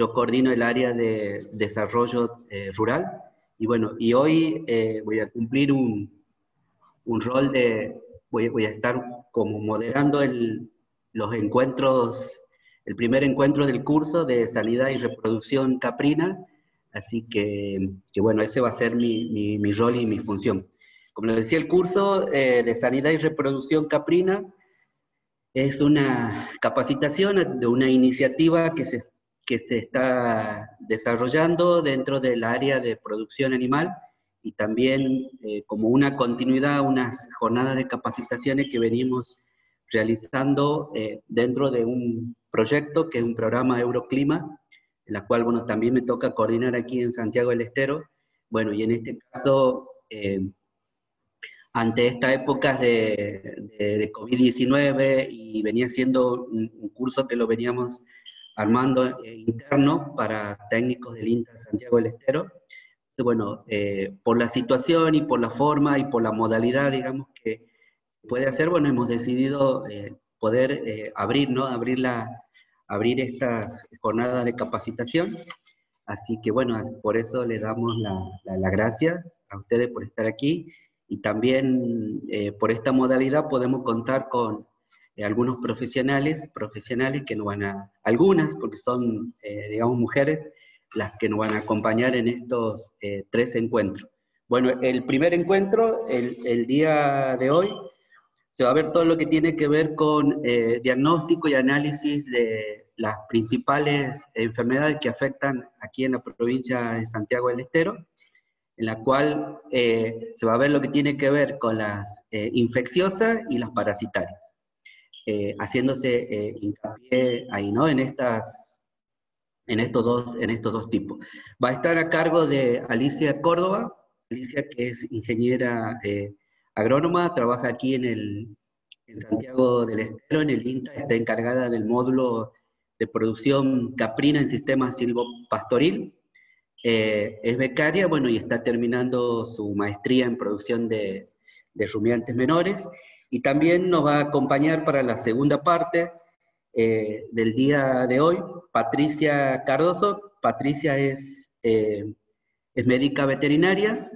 yo coordino el área de desarrollo rural, y bueno, y hoy voy a cumplir un rol voy a estar como moderando los encuentros, el primer encuentro del curso de sanidad y reproducción caprina, así que bueno, ese va a ser mi rol y mi función. Como les decía, el curso de sanidad y reproducción caprina es una capacitación de una iniciativa que se está desarrollando dentro del área de producción animal, y también como una continuidad, unas jornadas de capacitaciones que venimos realizando dentro de un proyecto que es un programa Euroclima, en la cual, bueno, también me toca coordinar aquí en Santiago del Estero. Bueno, y en este caso, ante estas épocas de COVID-19, y venía siendo un curso que lo veníamos armando interno para técnicos del INTA Santiago del Estero. Entonces, bueno, por la situación y por la forma y por la modalidad, digamos, que puede hacer, bueno, hemos decidido poder abrir, ¿no? Abrir esta jornada de capacitación. Así que bueno, por eso les damos la gracia a ustedes por estar aquí, y también por esta modalidad podemos contar con algunos profesionales que nos van algunas, porque son, digamos, mujeres, las que nos van a acompañar en estos 3 encuentros. Bueno, el primer encuentro, el día de hoy, se va a ver todo lo que tiene que ver con diagnóstico y análisis de las principales enfermedades que afectan aquí en la provincia de Santiago del Estero, en la cual se va a ver lo que tiene que ver con las infecciosas y las parasitarias, haciéndose hincapié ahí, ¿no? En estos dos tipos. Va a estar a cargo de Alicia Córdoba, Alicia, que es ingeniera agrónoma, trabaja aquí en Santiago del Estero, en el INTA, está encargada del módulo de producción caprina en sistemas silvopastoril. Es becaria, bueno, y está terminando su maestría en producción de rumiantes menores, y también nos va a acompañar para la segunda parte del día de hoy Patricia Cardoso. Patricia es médica veterinaria,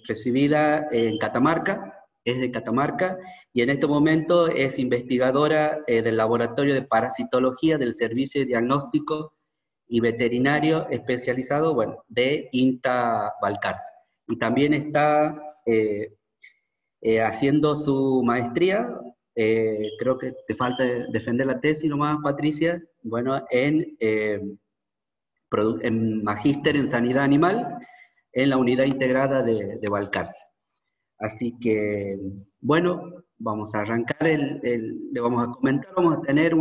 recibida en Catamarca, es de Catamarca, y en este momento es investigadora del Laboratorio de Parasitología del Servicio de Diagnóstico y Veterinario Especializado, bueno, de INTA Balcarce. Y también está haciendo su maestría, creo que te falta defender la tesis nomás, Patricia, bueno, en Magíster en Sanidad Animal, en la Unidad Integrada de Balcarce. Así que, bueno, vamos a arrancar, le vamos a comentar, vamos a tener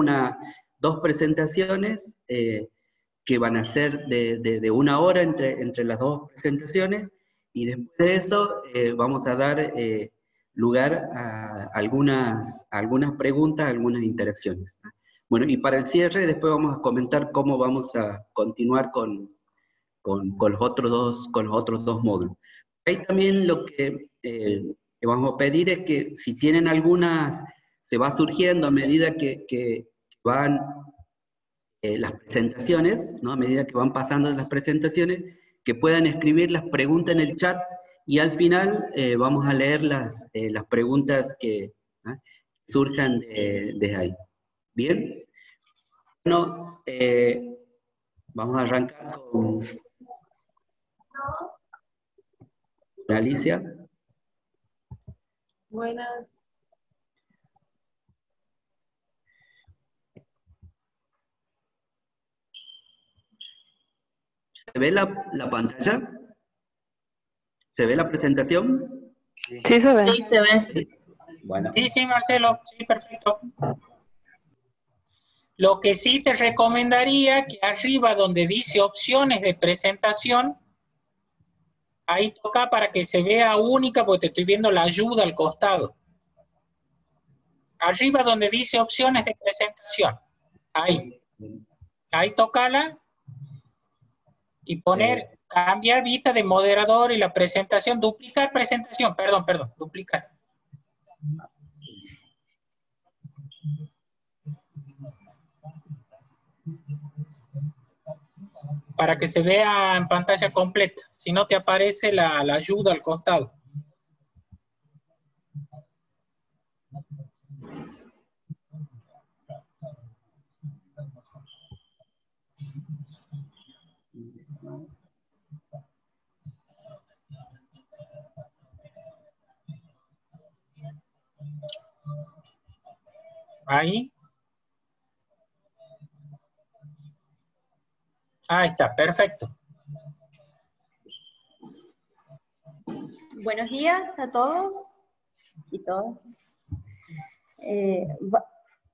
dos presentaciones que van a ser de 1 hora entre las dos presentaciones, y después de eso vamos a dar lugar a algunas preguntas, algunas interacciones. Bueno, y para el cierre, después vamos a comentar cómo vamos a continuar con con los otros dos módulos. Ahí también lo que vamos a pedir es que si tienen algunas, se va surgiendo a medida que van las presentaciones, ¿no? A medida que van pasando las presentaciones, que puedan escribir las preguntas en el chat, y al final vamos a leer las preguntas que surjan desde ahí. ¿Bien? Bueno, vamos a arrancar con Alicia. Buenas. ¿Se ve la pantalla? ¿Se ve la presentación? Sí se ve. Sí, se ve. Bueno. Sí, Marcelo, sí, perfecto. Lo que sí te recomendaría que arriba donde dice opciones de presentación, ahí toca para que se vea única, porque te estoy viendo la ayuda al costado. Arriba donde dice opciones de presentación, ahí tócala y poner, cambiar vista de moderador y la presentación, duplicar presentación, perdón, duplicar. para que se vea en pantalla completa. Si no, te aparece la ayuda al costado. Ahí. Ahí está, perfecto. Buenos días a todos y todas.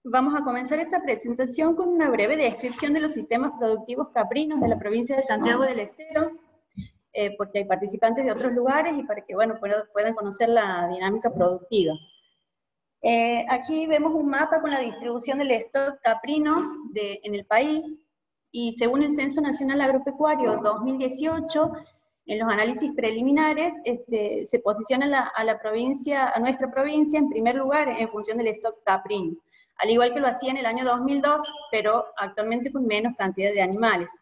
Vamos a comenzar esta presentación con una breve descripción de los sistemas productivos caprinos de la provincia de Santiago del Estero, porque hay participantes de otros lugares y para que bueno, puedan conocer la dinámica productiva. Aquí vemos un mapa con la distribución del stock caprino en el país, y según el Censo Nacional Agropecuario 2018, en los análisis preliminares, se posiciona a nuestra provincia en primer lugar en función del stock caprino, al igual que lo hacía en el año 2002, pero actualmente con menos cantidad de animales.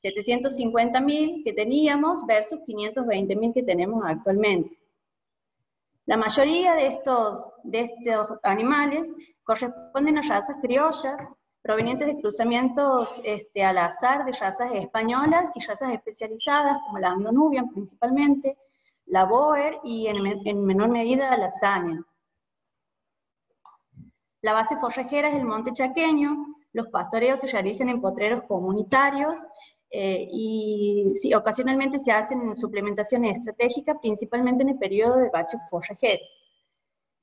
750.000 que teníamos versus 520.000 que tenemos actualmente. La mayoría de estos animales corresponden a razas criollas, provenientes de cruzamientos al azar de razas españolas y razas especializadas, como la Anglo-Nubian principalmente, la Boer y en menor medida la Samian. La base forrajera es el monte chaqueño, los pastoreos se realizan en potreros comunitarios, y sí, ocasionalmente se hacen en suplementación estratégica, principalmente en el periodo de bache forrajero.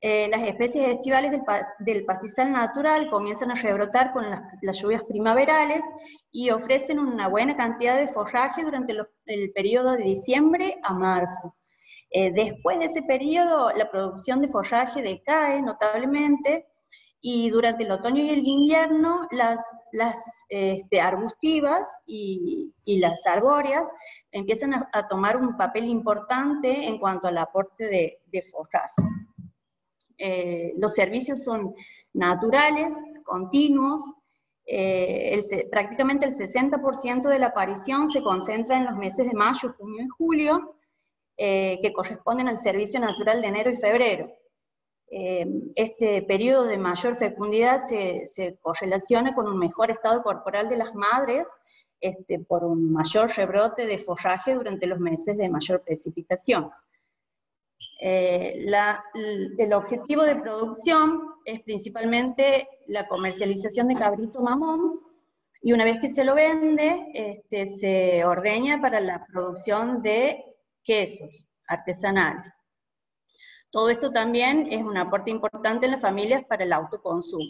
Las especies estivales del pastizal natural comienzan a rebrotar con las lluvias primaverales y ofrecen una buena cantidad de forraje durante el periodo de diciembre a marzo. Después de ese periodo, la producción de forraje decae notablemente, y durante el otoño y el invierno, las arbustivas y las arbóreas empiezan a tomar un papel importante en cuanto al aporte de forraje. Los servicios son naturales, continuos, prácticamente el 60% de la aparición se concentra en los meses de mayo, junio y julio, que corresponden al servicio natural de enero y febrero. Este periodo de mayor fecundidad se correlaciona con un mejor estado corporal de las madres, por un mayor rebrote de forraje durante los meses de mayor precipitación. El objetivo de producción es principalmente la comercialización de cabrito mamón, y una vez que se lo vende, se ordeña para la producción de quesos artesanales. Todo esto también es un aporte importante en las familias para el autoconsumo.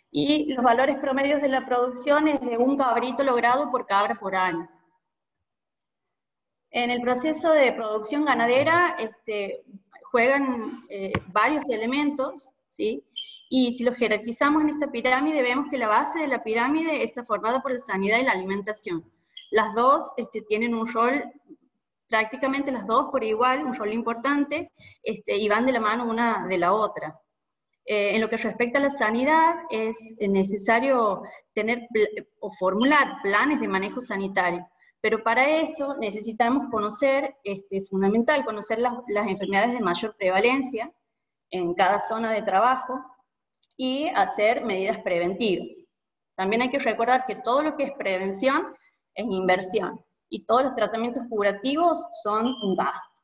Y los valores promedios de la producción es de un cabrito logrado por cabra por año. En el proceso de producción ganadera juegan varios elementos, ¿sí? Y si los jerarquizamos en esta pirámide, vemos que la base de la pirámide está formada por la sanidad y la alimentación. Las dos tienen un rol, prácticamente las dos por igual, un rol importante, y van de la mano una de la otra. En lo que respecta a la sanidad, es necesario tener o formular planes de manejo sanitario, pero para eso necesitamos conocer, fundamental, conocer las enfermedades de mayor prevalencia en cada zona de trabajo y hacer medidas preventivas. También hay que recordar que todo lo que es prevención es inversión, y todos los tratamientos curativos son un gasto.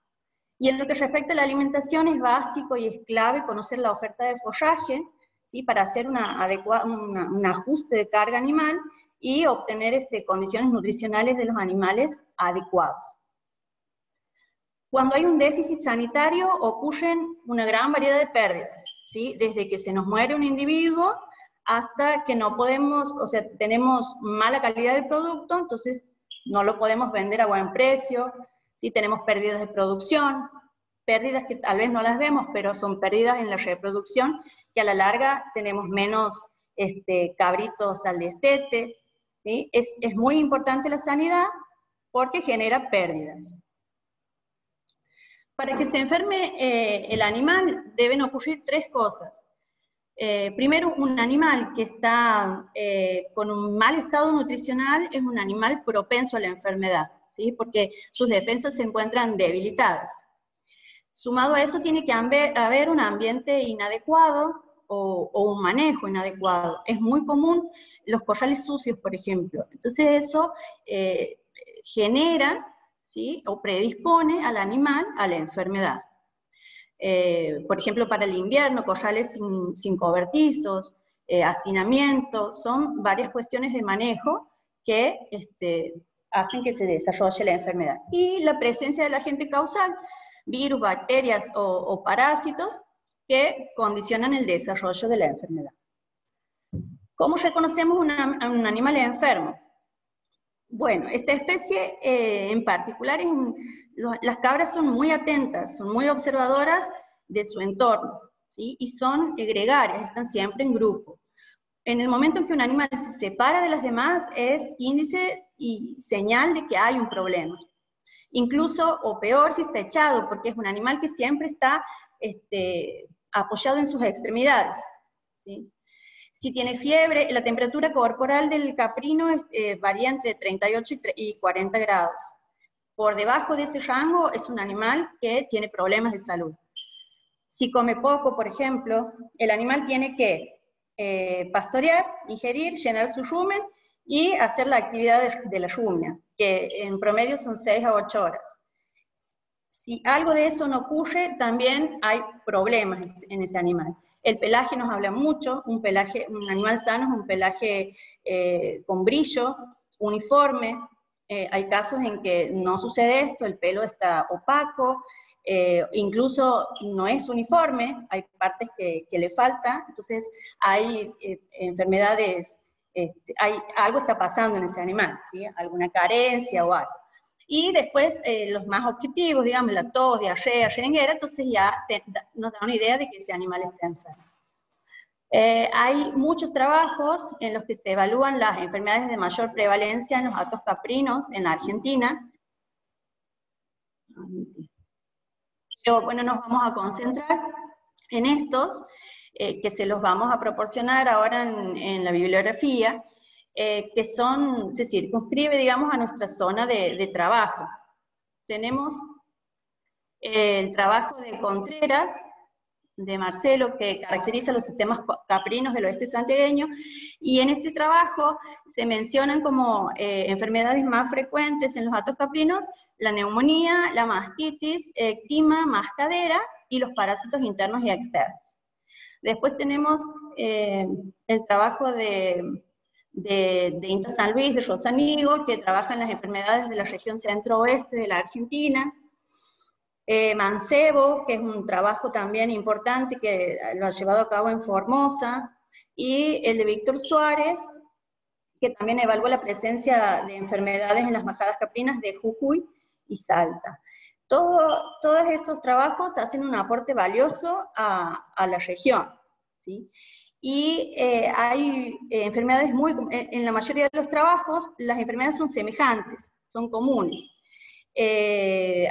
Y en lo que respecta a la alimentación, es básico y es clave conocer la oferta de forraje, ¿sí? Para hacer un ajuste de carga animal y obtener condiciones nutricionales de los animales adecuados. Cuando hay un déficit sanitario, ocurren una gran variedad de pérdidas, ¿sí? Desde que se nos muere un individuo hasta que no podemos, o sea, tenemos mala calidad del producto, entonces no lo podemos vender a buen precio, ¿sí? Tenemos pérdidas de producción, pérdidas que tal vez no las vemos, pero son pérdidas en la reproducción, que a la larga tenemos menos cabritos al destete, ¿sí? Es muy importante la sanidad porque genera pérdidas. Para que se enferme el animal deben ocurrir tres cosas. Primero, un animal que está con un mal estado nutricional es un animal propenso a la enfermedad, ¿sí? Porque sus defensas se encuentran debilitadas. Sumado a eso tiene que haber un ambiente inadecuado o un manejo inadecuado. Es muy común los corrales sucios, por ejemplo. Entonces eso genera, ¿sí?, o predispone al animal a la enfermedad. Por ejemplo, para el invierno, corrales sin cobertizos, hacinamiento, son varias cuestiones de manejo que hacen que se desarrolle la enfermedad. Y la presencia del agente causal, virus, bacterias o parásitos que condicionan el desarrollo de la enfermedad. ¿Cómo reconocemos a un animal enfermo? Bueno, esta especie en particular, las cabras son muy atentas, son muy observadoras de su entorno, ¿sí? Y son gregarias, están siempre en grupo. En el momento en que un animal se separa de las demás, es índice y señal de que hay un problema. Incluso, o peor, si está echado, porque es un animal que siempre está apoyado en sus extremidades, ¿sí? Si tiene fiebre, la temperatura corporal del caprino varía entre 38 y 40 grados. Por debajo de ese rango es un animal que tiene problemas de salud. Si come poco, por ejemplo, el animal tiene que pastorear, ingerir, llenar su rumen y hacer la actividad de la rumia, que en promedio son 6 a 8 horas. Si algo de eso no ocurre, también hay problemas en ese animal. El pelaje nos habla mucho, un animal sano es un pelaje con brillo, uniforme. Hay casos en que no sucede esto, el pelo está opaco, incluso no es uniforme, hay partes que le falta, entonces hay enfermedades, algo está pasando en ese animal, ¿sí? Alguna carencia o algo. Y después los más objetivos, digamos, la tos, diarrea, jeringuera, entonces ya nos da una idea de que ese animal está enfermo. Hay muchos trabajos en los que se evalúan las enfermedades de mayor prevalencia en los hatos caprinos en la Argentina. Pero bueno, nos vamos a concentrar en estos, que se los vamos a proporcionar ahora en la bibliografía, que se circunscribe, digamos, a nuestra zona de trabajo. Tenemos el trabajo de Contreras, de Marcelo, que caracteriza los sistemas caprinos del oeste santiagueño, y en este trabajo se mencionan como enfermedades más frecuentes en los hatos caprinos la neumonía, la mastitis, ectima, mascadera y los parásitos internos y externos. Después tenemos el trabajo de Inta San Luis, de Rosanigo, que trabaja en las enfermedades de la región centro-oeste de la Argentina. Mancebo, que es un trabajo también importante que lo ha llevado a cabo en Formosa, y el de Víctor Suárez, que también evaluó la presencia de enfermedades en las majadas caprinas de Jujuy y Salta. Todos estos trabajos hacen un aporte valioso a la región, ¿sí? Y hay enfermedades en la mayoría de los trabajos, las enfermedades son semejantes, son comunes.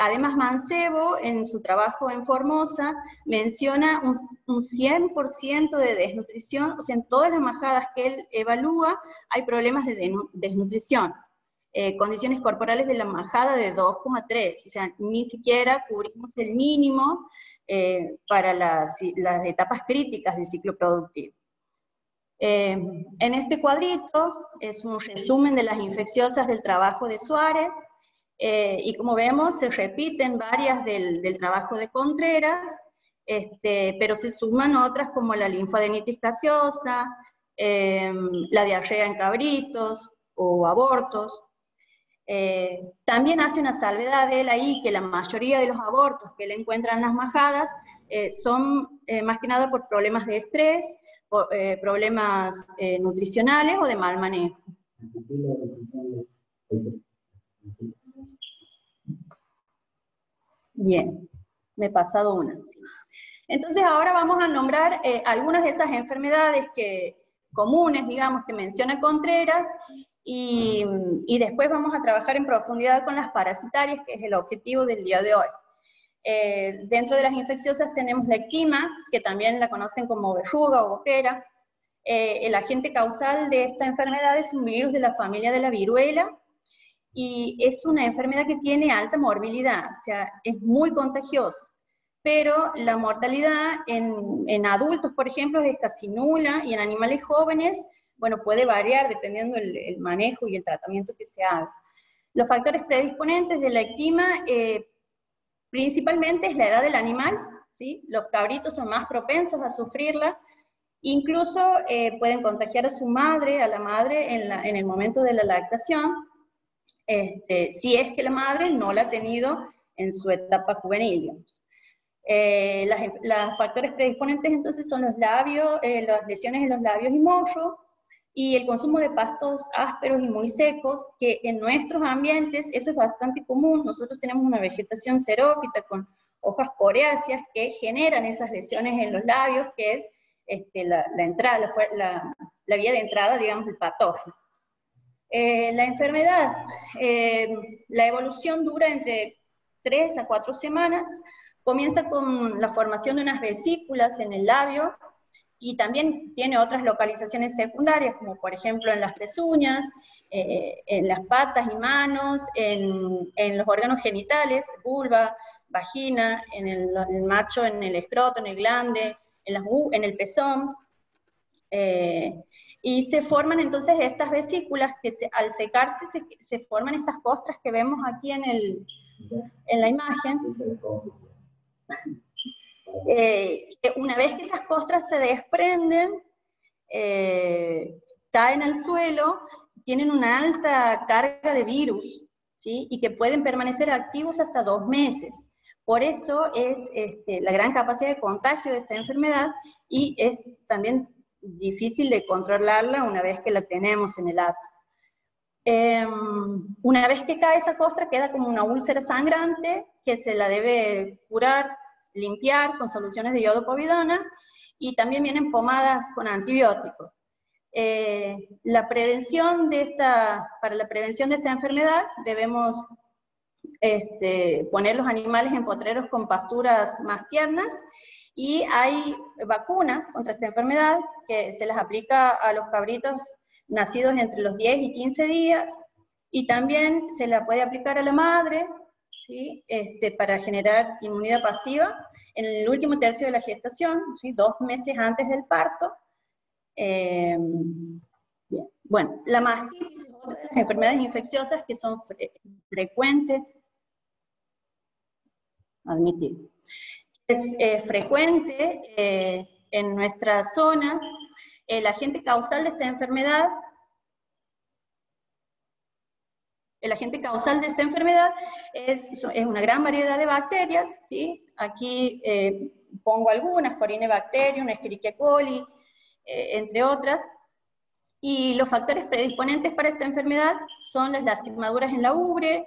Además, Mancebo, en su trabajo en Formosa, menciona un 100% de desnutrición, o sea, en todas las majadas que él evalúa hay problemas de desnutrición. Condiciones corporales de la majada de 2,3, o sea, ni siquiera cubrimos el mínimo para las etapas críticas del ciclo productivo. En este cuadrito es un resumen de las infecciosas del trabajo de Suárez, y como vemos se repiten varias del trabajo de Contreras, pero se suman otras como la linfadenitis gaseosa, la diarrea en cabritos o abortos. También hace una salvedad de él ahí, que la mayoría de los abortos que él encuentra en las majadas son más que nada por problemas de estrés, por problemas nutricionales o de mal manejo. Bien, me he pasado una. Sí. Entonces ahora vamos a nombrar algunas de esas enfermedades comunes, digamos, que menciona Contreras, y después vamos a trabajar en profundidad con las parasitarias, que es el objetivo del día de hoy. Dentro de las infecciosas tenemos la ectima, que también la conocen como verruga o boquera. El agente causal de esta enfermedad es un virus de la familia de la viruela, y es una enfermedad que tiene alta morbilidad, o sea, es muy contagiosa, pero la mortalidad en adultos, por ejemplo, es casi nula, y en animales jóvenes, bueno, puede variar dependiendo el manejo y el tratamiento que se haga. Los factores predisponentes de la ectima, principalmente es la edad del animal, ¿sí? Los cabritos son más propensos a sufrirla, incluso pueden contagiar a su madre, a la madre en el momento de la lactación, si es que la madre no la ha tenido en su etapa juvenil, digamos. Los factores predisponentes entonces son los labios, las lesiones en los labios y morro, y el consumo de pastos ásperos y muy secos, que en nuestros ambientes eso es bastante común. Nosotros tenemos una vegetación xerófita con hojas coreáceas que generan esas lesiones en los labios, que es la vía de entrada, digamos, del patógeno. La enfermedad, la evolución dura entre 3 a 4 semanas, comienza con la formación de unas vesículas en el labio, y también tiene otras localizaciones secundarias, como por ejemplo en las pezuñas, en las patas y manos, en los órganos genitales, vulva, vagina, en el macho, en el escroto, en el glande, en el pezón, y se forman entonces estas vesículas que al secarse se forman estas costras que vemos aquí en la imagen. Una vez que esas costras se desprenden, caen al suelo, tienen una alta carga de virus, ¿sí? Y que pueden permanecer activos hasta 2 meses. Por eso es la gran capacidad de contagio de esta enfermedad, y es también difícil de controlarla una vez que la tenemos en el acto. Una vez que cae esa costra, queda como una úlcera sangrante que se la debe curar, limpiar con soluciones de iodopovidona, y también vienen pomadas con antibióticos. Para la prevención de esta enfermedad debemos poner los animales en potreros con pasturas más tiernas, y hay vacunas contra esta enfermedad que se las aplica a los cabritos nacidos entre los 10 y 15 días, y también se la puede aplicar a la madre, ¿sí? Para generar inmunidad pasiva en el último tercio de la gestación, ¿sí? 2 meses antes del parto. Bien. Bueno, la mastitis es otra de las enfermedades infecciosas que son frecuentes. Es frecuente en nuestra zona. El agente causal de esta enfermedad es una gran variedad de bacterias, ¿sí? Aquí pongo algunas: Corynebacterium, Escherichia coli, entre otras. Y los factores predisponentes para esta enfermedad son las lastimaduras en la ubre,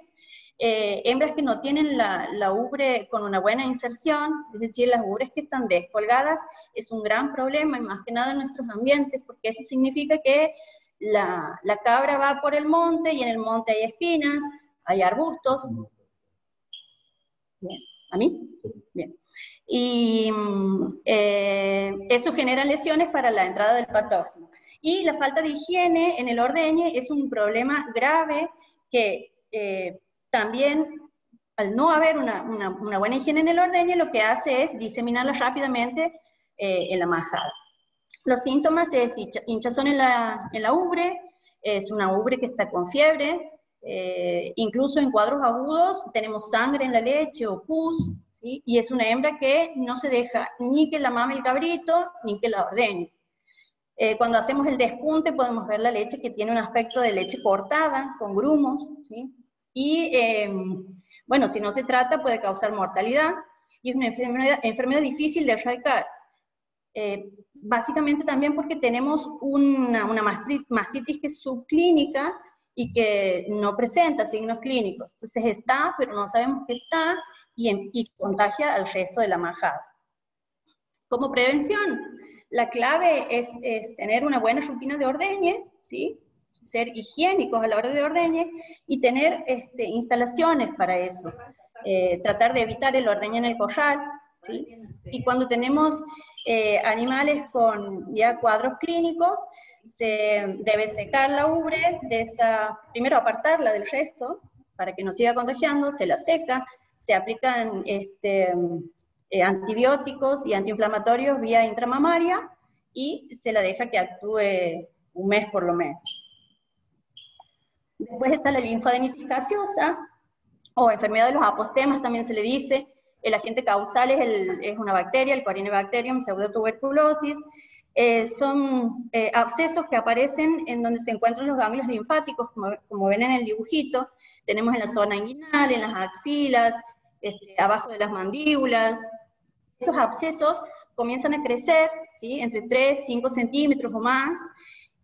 hembras que no tienen la ubre con una buena inserción, es decir, las ubres que están descolgadas, es un gran problema, y más que nada en nuestros ambientes, porque eso significa que la cabra va por el monte, y en el monte hay espinas, hay arbustos. Bien. ¿A mí? Bien. Y eso genera lesiones para la entrada del patógeno. Y la falta de higiene en el ordeñe es un problema grave que también, al no haber una buena higiene en el ordeñe, lo que hace es diseminarla rápidamente en la majada. Los síntomas es hinchazón en la ubre, es una ubre que está con fiebre, incluso en cuadros agudos tenemos sangre en la leche o pus, ¿sí? Y es una hembra que no se deja ni que la mame el cabrito, ni que la ordeñe. Cuando hacemos el despunte podemos ver la leche que tiene un aspecto de leche cortada, con grumos, ¿sí? Y bueno, si no se trata puede causar mortalidad, y es una enfermedad difícil de erradicar. Básicamente también porque tenemos una mastitis que es subclínica y que no presenta signos clínicos. Entonces está, pero no sabemos que está, y contagia al resto de la majada. Como prevención, la clave es tener una buena rutina de ordeñe, ¿sí? Ser higiénicos a la hora de ordeñe, y tener instalaciones para eso. tratar de evitar el ordeño en el corral, ¿sí? Y cuando tenemos animales con ya cuadros clínicos, se debe secar la ubre, primero apartarla del resto, para que no siga contagiando, se la seca, se aplican antibióticos y antiinflamatorios vía intramamaria, y se la deja que actúe un mes por lo menos. Después está la linfadenitis gaseosa, o enfermedad de los apostemas también se le dice. El agente causal es una bacteria, el Corynebacterium pseudotuberculosis. Son abscesos que aparecen en donde se encuentran los ganglios linfáticos, como ven en el dibujito. Tenemos en la zona inguinal, en las axilas, abajo de las mandíbulas. Esos abscesos comienzan a crecer, ¿sí? Entre 3, 5 centímetros o más,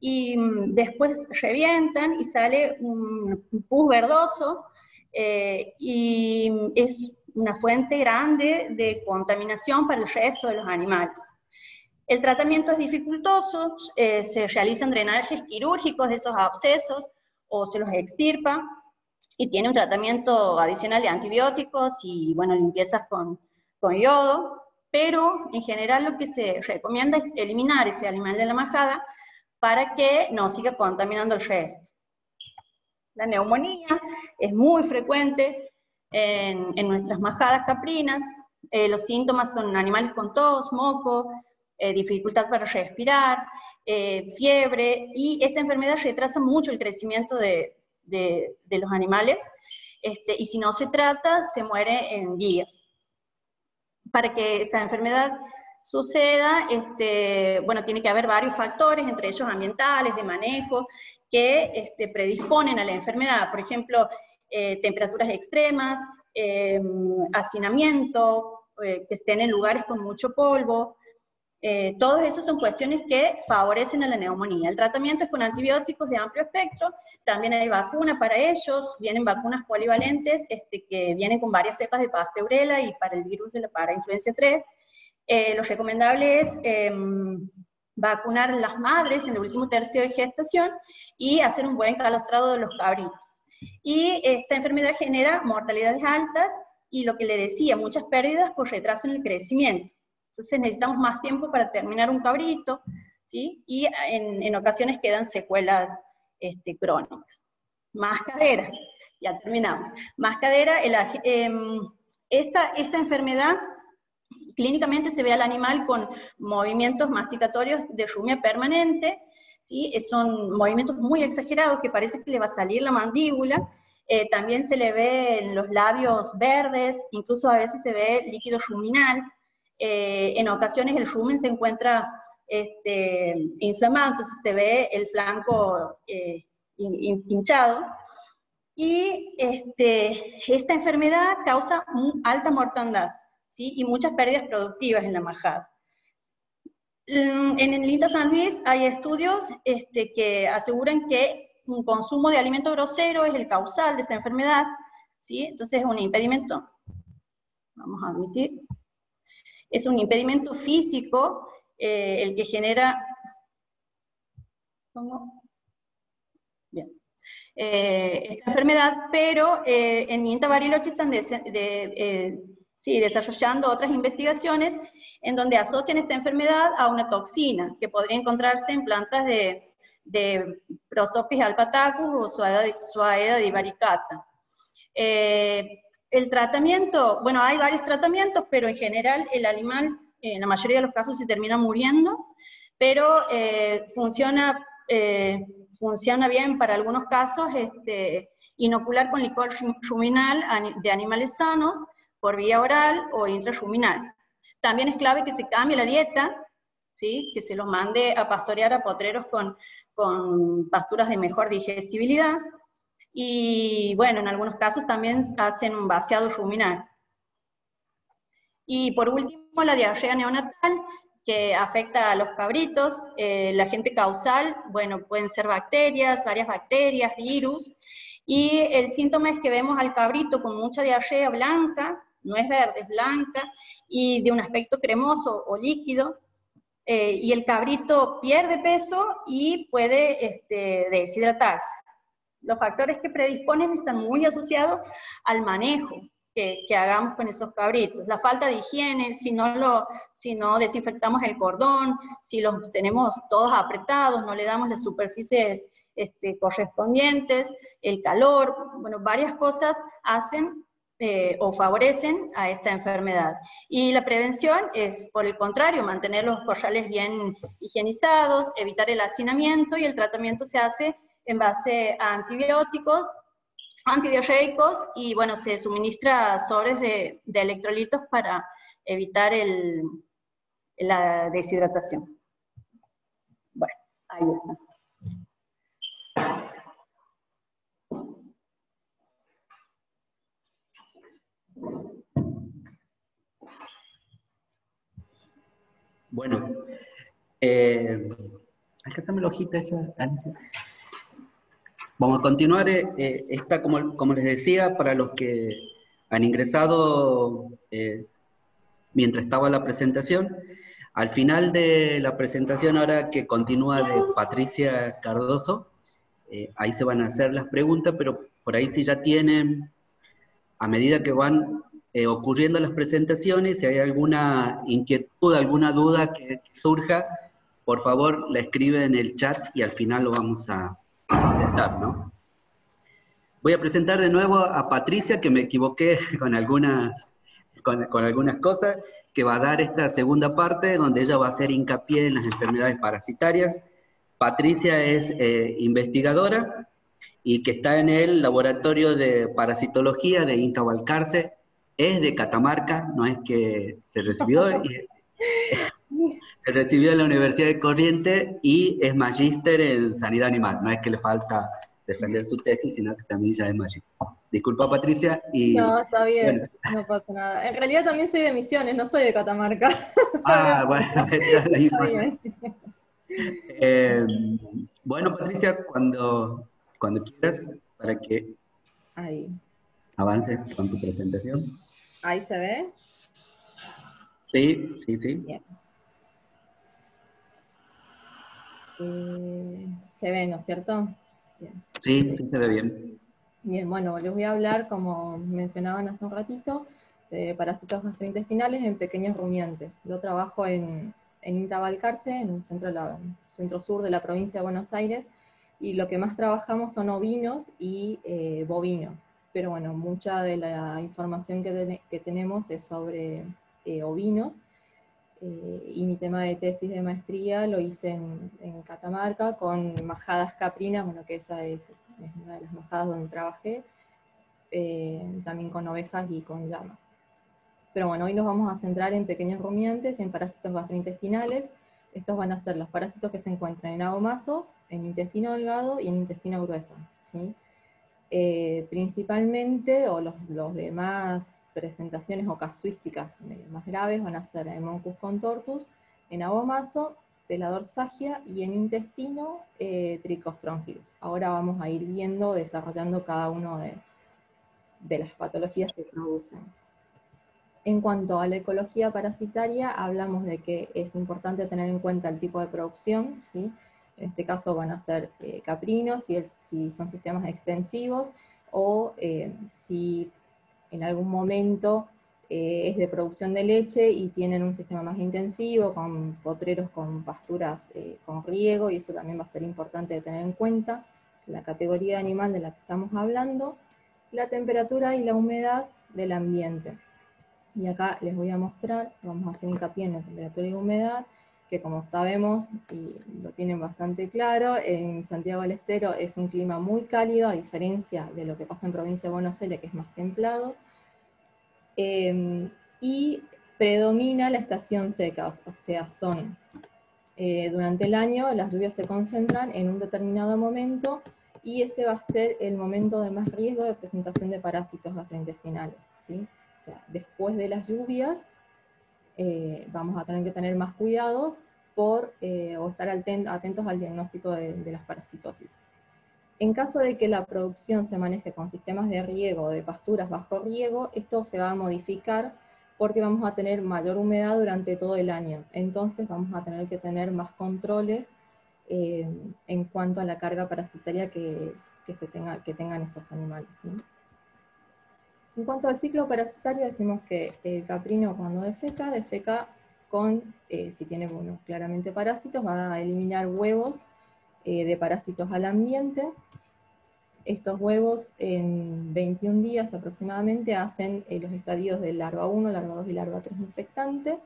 y después revientan y sale un pus verdoso, y es una fuente grande de contaminación para el resto de los animales. El tratamiento es dificultoso, se realizan drenajes quirúrgicos de esos abscesos o se los extirpa, y tiene un tratamiento adicional de antibióticos y, bueno, limpiezas con yodo, pero en general lo que se recomienda es eliminar ese animal de la majada para que no siga contaminando el resto. La neumonía es muy frecuente en nuestras majadas caprinas. Los síntomas son animales con tos, moco, dificultad para respirar, fiebre, y esta enfermedad retrasa mucho el crecimiento de los animales, y si no se trata, se muere en días. Para que esta enfermedad suceda, bueno, tiene que haber varios factores, entre ellos ambientales, de manejo, que predisponen a la enfermedad. Por ejemplo, temperaturas extremas, hacinamiento, que estén en lugares con mucho polvo. Todas esas son cuestiones que favorecen a la neumonía. El tratamiento es con antibióticos de amplio espectro, también hay vacuna para ellos, vienen vacunas polivalentes que vienen con varias cepas de pasteurela y para el virus de la parainfluencia 3. Lo recomendable es vacunar a las madres en el último tercio de gestación y hacer un buen calostrado de los cabritos. Y esta enfermedad genera mortalidades altas y, lo que le decía, muchas pérdidas por retraso en el crecimiento. Entonces necesitamos más tiempo para terminar un cabrito, ¿sí? Y en ocasiones quedan secuelas crónicas. Mascadera, ya terminamos. Mascadera, esta enfermedad clínicamente se ve al animal con movimientos masticatorios de rumia permanente, ¿sí? Son movimientos muy exagerados que parece que le va a salir la mandíbula. También se le ve en los labios verdes, incluso a veces se ve líquido ruminal. En ocasiones el rumen se encuentra inflamado, entonces se ve el flanco hinchado. Y esta enfermedad causa alta mortandad, ¿sí? Y muchas pérdidas productivas en la majada. En el INTA San Luis hay estudios que aseguran que un consumo de alimento grosero es el causal de esta enfermedad, ¿sí? Entonces es un impedimento, vamos a admitir, es un impedimento físico el que genera... ¿Cómo? Bien. Esta enfermedad, pero en INTA Bariloche están desarrollando otras investigaciones en donde asocian esta enfermedad a una toxina que podría encontrarse en plantas de Prosopis alpatacus o Suaeda divaricata. El tratamiento, bueno, hay varios tratamientos, pero en general el animal, en la mayoría de los casos, se termina muriendo, pero funciona bien para algunos casos inocular con licor ruminal de animales sanos por vía oral o intrarruminal. También es clave que se cambie la dieta, ¿sí? Que se los mande a pastorear a potreros con pasturas de mejor digestibilidad. Y bueno, en algunos casos también hacen un vaciado ruminal. Y por último, la diarrea neonatal, que afecta a los cabritos. El agente causal, bueno, pueden ser bacterias, varias bacterias, virus. Y el síntoma es que vemos al cabrito con mucha diarrea blanca, no es verde, es blanca, y de un aspecto cremoso o líquido. Y el cabrito pierde peso y puede deshidratarse. Los factores que predisponen están muy asociados al manejo, que hagamos con esos cabritos. La falta de higiene, si no desinfectamos el cordón, si los tenemos todos apretados, no le damos las superficies correspondientes, el calor, bueno, varias cosas hacen o favorecen a esta enfermedad. Y la prevención es, por el contrario, mantener los corrales bien higienizados, evitar el hacinamiento, y el tratamiento se hace en base a antibióticos, antidiarreicos, y bueno, se suministra sobres de electrolitos para evitar la deshidratación. Bueno, ahí está. Bueno, alcázame la hojita esa, Alicia. Vamos a continuar, esta, como les decía, para los que han ingresado mientras estaba la presentación. Al final de la presentación, ahora que continúa de Patricia Cardoso, ahí se van a hacer las preguntas, pero por ahí si ya tienen, a medida que van ocurriendo las presentaciones, si hay alguna inquietud, alguna duda que surja, por favor la escribe en el chat y al final lo vamos a contestar, ¿no? Voy a presentar de nuevo a Patricia, que me equivoqué con algunas cosas, que va a dar esta segunda parte, donde ella va a hacer hincapié en las enfermedades parasitarias. Patricia es investigadora y que está en el laboratorio de parasitología de INTA Balcarce, es de Catamarca, no es que se recibió, se recibió en la Universidad de Corrientes y es magíster en sanidad animal, no es que le falta defender su tesis, sino que también ya es magíster. Disculpa, Patricia. No, está bien, bueno. No pasa nada. En realidad también soy de Misiones, no soy de Catamarca. Ah, bueno, la información. Bueno, Patricia, cuando quieras, para que ahí avances con tu presentación. ¿Ahí se ve? Sí, sí, sí. Bien. Se ve, ¿no es cierto? Bien. Sí, sí se ve bien. Bien, bueno, les voy a hablar, como mencionaban hace un ratito, de parásitos gastrointestinales en pequeños rumiantes. Yo trabajo en INTA Balcarce, en el centro sur de la provincia de Buenos Aires, y lo que más trabajamos son ovinos y bovinos. Pero bueno, mucha de la información que tenemos es sobre ovinos, y mi tema de tesis de maestría lo hice en Catamarca con majadas caprinas, bueno, que esa es una de las majadas donde trabajé, también con ovejas y con llamas. Pero bueno, hoy nos vamos a centrar en pequeños rumiantes, en parásitos gastrointestinales. Estos van a ser los parásitos que se encuentran en abomaso, en intestino delgado y en intestino grueso, ¿sí? Principalmente, o los demás presentaciones o casuísticas más graves van a ser Hemoncus contortus, en abomaso, pelador sagia, y en intestino, Trichostrongylus. Ahora vamos a ir viendo, desarrollando cada uno de las patologías que producen. En cuanto a la ecología parasitaria, hablamos de que es importante tener en cuenta el tipo de producción, ¿sí? En este caso van a ser caprinos, si son sistemas extensivos, o si en algún momento es de producción de leche y tienen un sistema más intensivo, con potreros con pasturas con riego, y eso también va a ser importante de tener en cuenta. La categoría de animal de la que estamos hablando, la temperatura y la humedad del ambiente. Y acá les voy a mostrar, vamos a hacer hincapié en la temperatura y humedad, que como sabemos, y lo tienen bastante claro, en Santiago del Estero es un clima muy cálido, a diferencia de lo que pasa en provincia de Buenos Aires, que es más templado, y predomina la estación seca, o sea, durante el año las lluvias se concentran en un determinado momento, y ese va a ser el momento de más riesgo de presentación de parásitos gastrointestinales, ¿sí? O sea, después de las lluvias, vamos a tener que tener más cuidado o estar atentos al diagnóstico de las parasitosis. En caso de que la producción se maneje con sistemas de riego o de pasturas bajo riego, esto se va a modificar porque vamos a tener mayor humedad durante todo el año. Entonces vamos a tener que tener más controles en cuanto a la carga parasitaria que tengan esos animales, ¿sí? En cuanto al ciclo parasitario, decimos que el caprino cuando defeca con, si tiene, bueno, claramente parásitos, va a eliminar huevos de parásitos al ambiente. Estos huevos en 21 días aproximadamente hacen los estadios de larva 1, larva 2 y larva 3 infectante,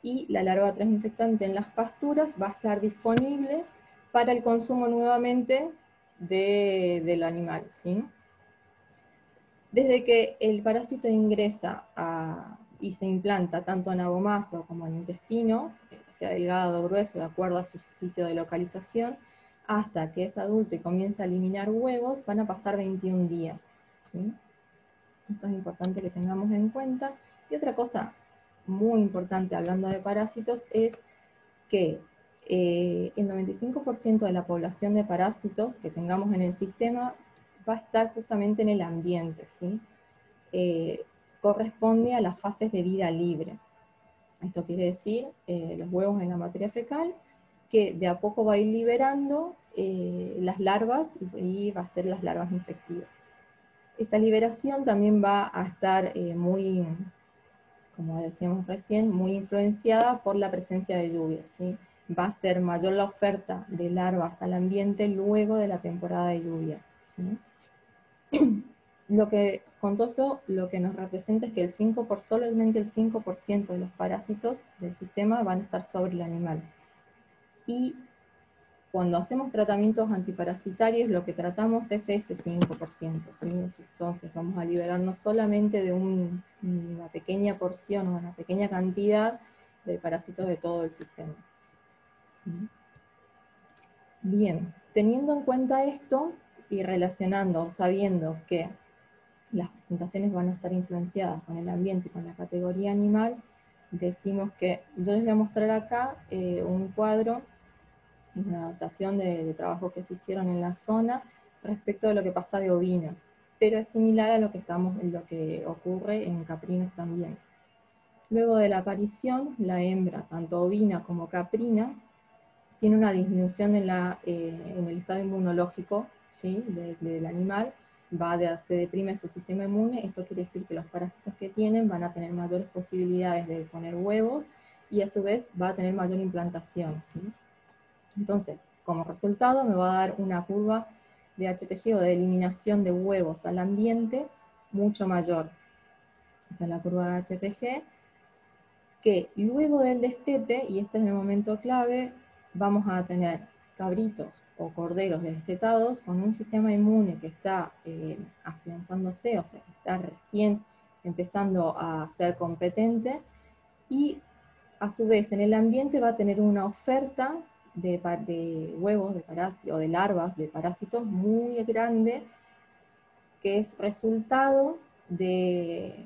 y la larva 3 infectante en las pasturas va a estar disponible para el consumo nuevamente del animal, ¿sí? Desde que el parásito ingresa y se implanta tanto en abomaso como en intestino, sea delgado o grueso, de acuerdo a su sitio de localización, hasta que es adulto y comienza a eliminar huevos, van a pasar 21 días, ¿sí? Esto es importante que tengamos en cuenta. Y otra cosa muy importante hablando de parásitos es que el 95% de la población de parásitos que tengamos en el sistema va a estar justamente en el ambiente, ¿sí? Corresponde a las fases de vida libre. Esto quiere decir los huevos en la materia fecal, que de a poco va a ir liberando las larvas y va a ser las larvas infectivas. Esta liberación también va a estar muy, como decíamos recién, muy influenciada por la presencia de lluvias, ¿sí? Va a ser mayor la oferta de larvas al ambiente luego de la temporada de lluvias, ¿sí? Con todo esto, lo que nos representa es que solamente el 5% de los parásitos del sistema van a estar sobre el animal. Y cuando hacemos tratamientos antiparasitarios, lo que tratamos es ese 5%, ¿sí? Entonces vamos a liberarnos solamente de una pequeña porción o una pequeña cantidad de parásitos de todo el sistema, ¿sí? Bien, teniendo en cuenta esto y relacionando, sabiendo que las presentaciones van a estar influenciadas con el ambiente y con la categoría animal, decimos que, yo les voy a mostrar acá un cuadro, una adaptación de trabajo que se hicieron en la zona respecto de lo que pasa de ovinos, pero es similar a lo que ocurre en caprinos también. Luego de la aparición, la hembra, tanto ovina como caprina, tiene una disminución en el estado inmunológico, ¿sí? del animal, se deprime su sistema inmune. Esto quiere decir que los parásitos que tienen van a tener mayores posibilidades de poner huevos y a su vez va a tener mayor implantación, ¿sí? Entonces, como resultado me va a dar una curva de HPG o de eliminación de huevos al ambiente mucho mayor. Esta es la curva de HPG, que luego del destete, y este es el momento clave, vamos a tener cabritos o corderos destetados con un sistema inmune que está afianzándose, o sea, que está recién empezando a ser competente, y a su vez en el ambiente va a tener una oferta de huevos o de larvas de parásitos muy grande, que es resultado de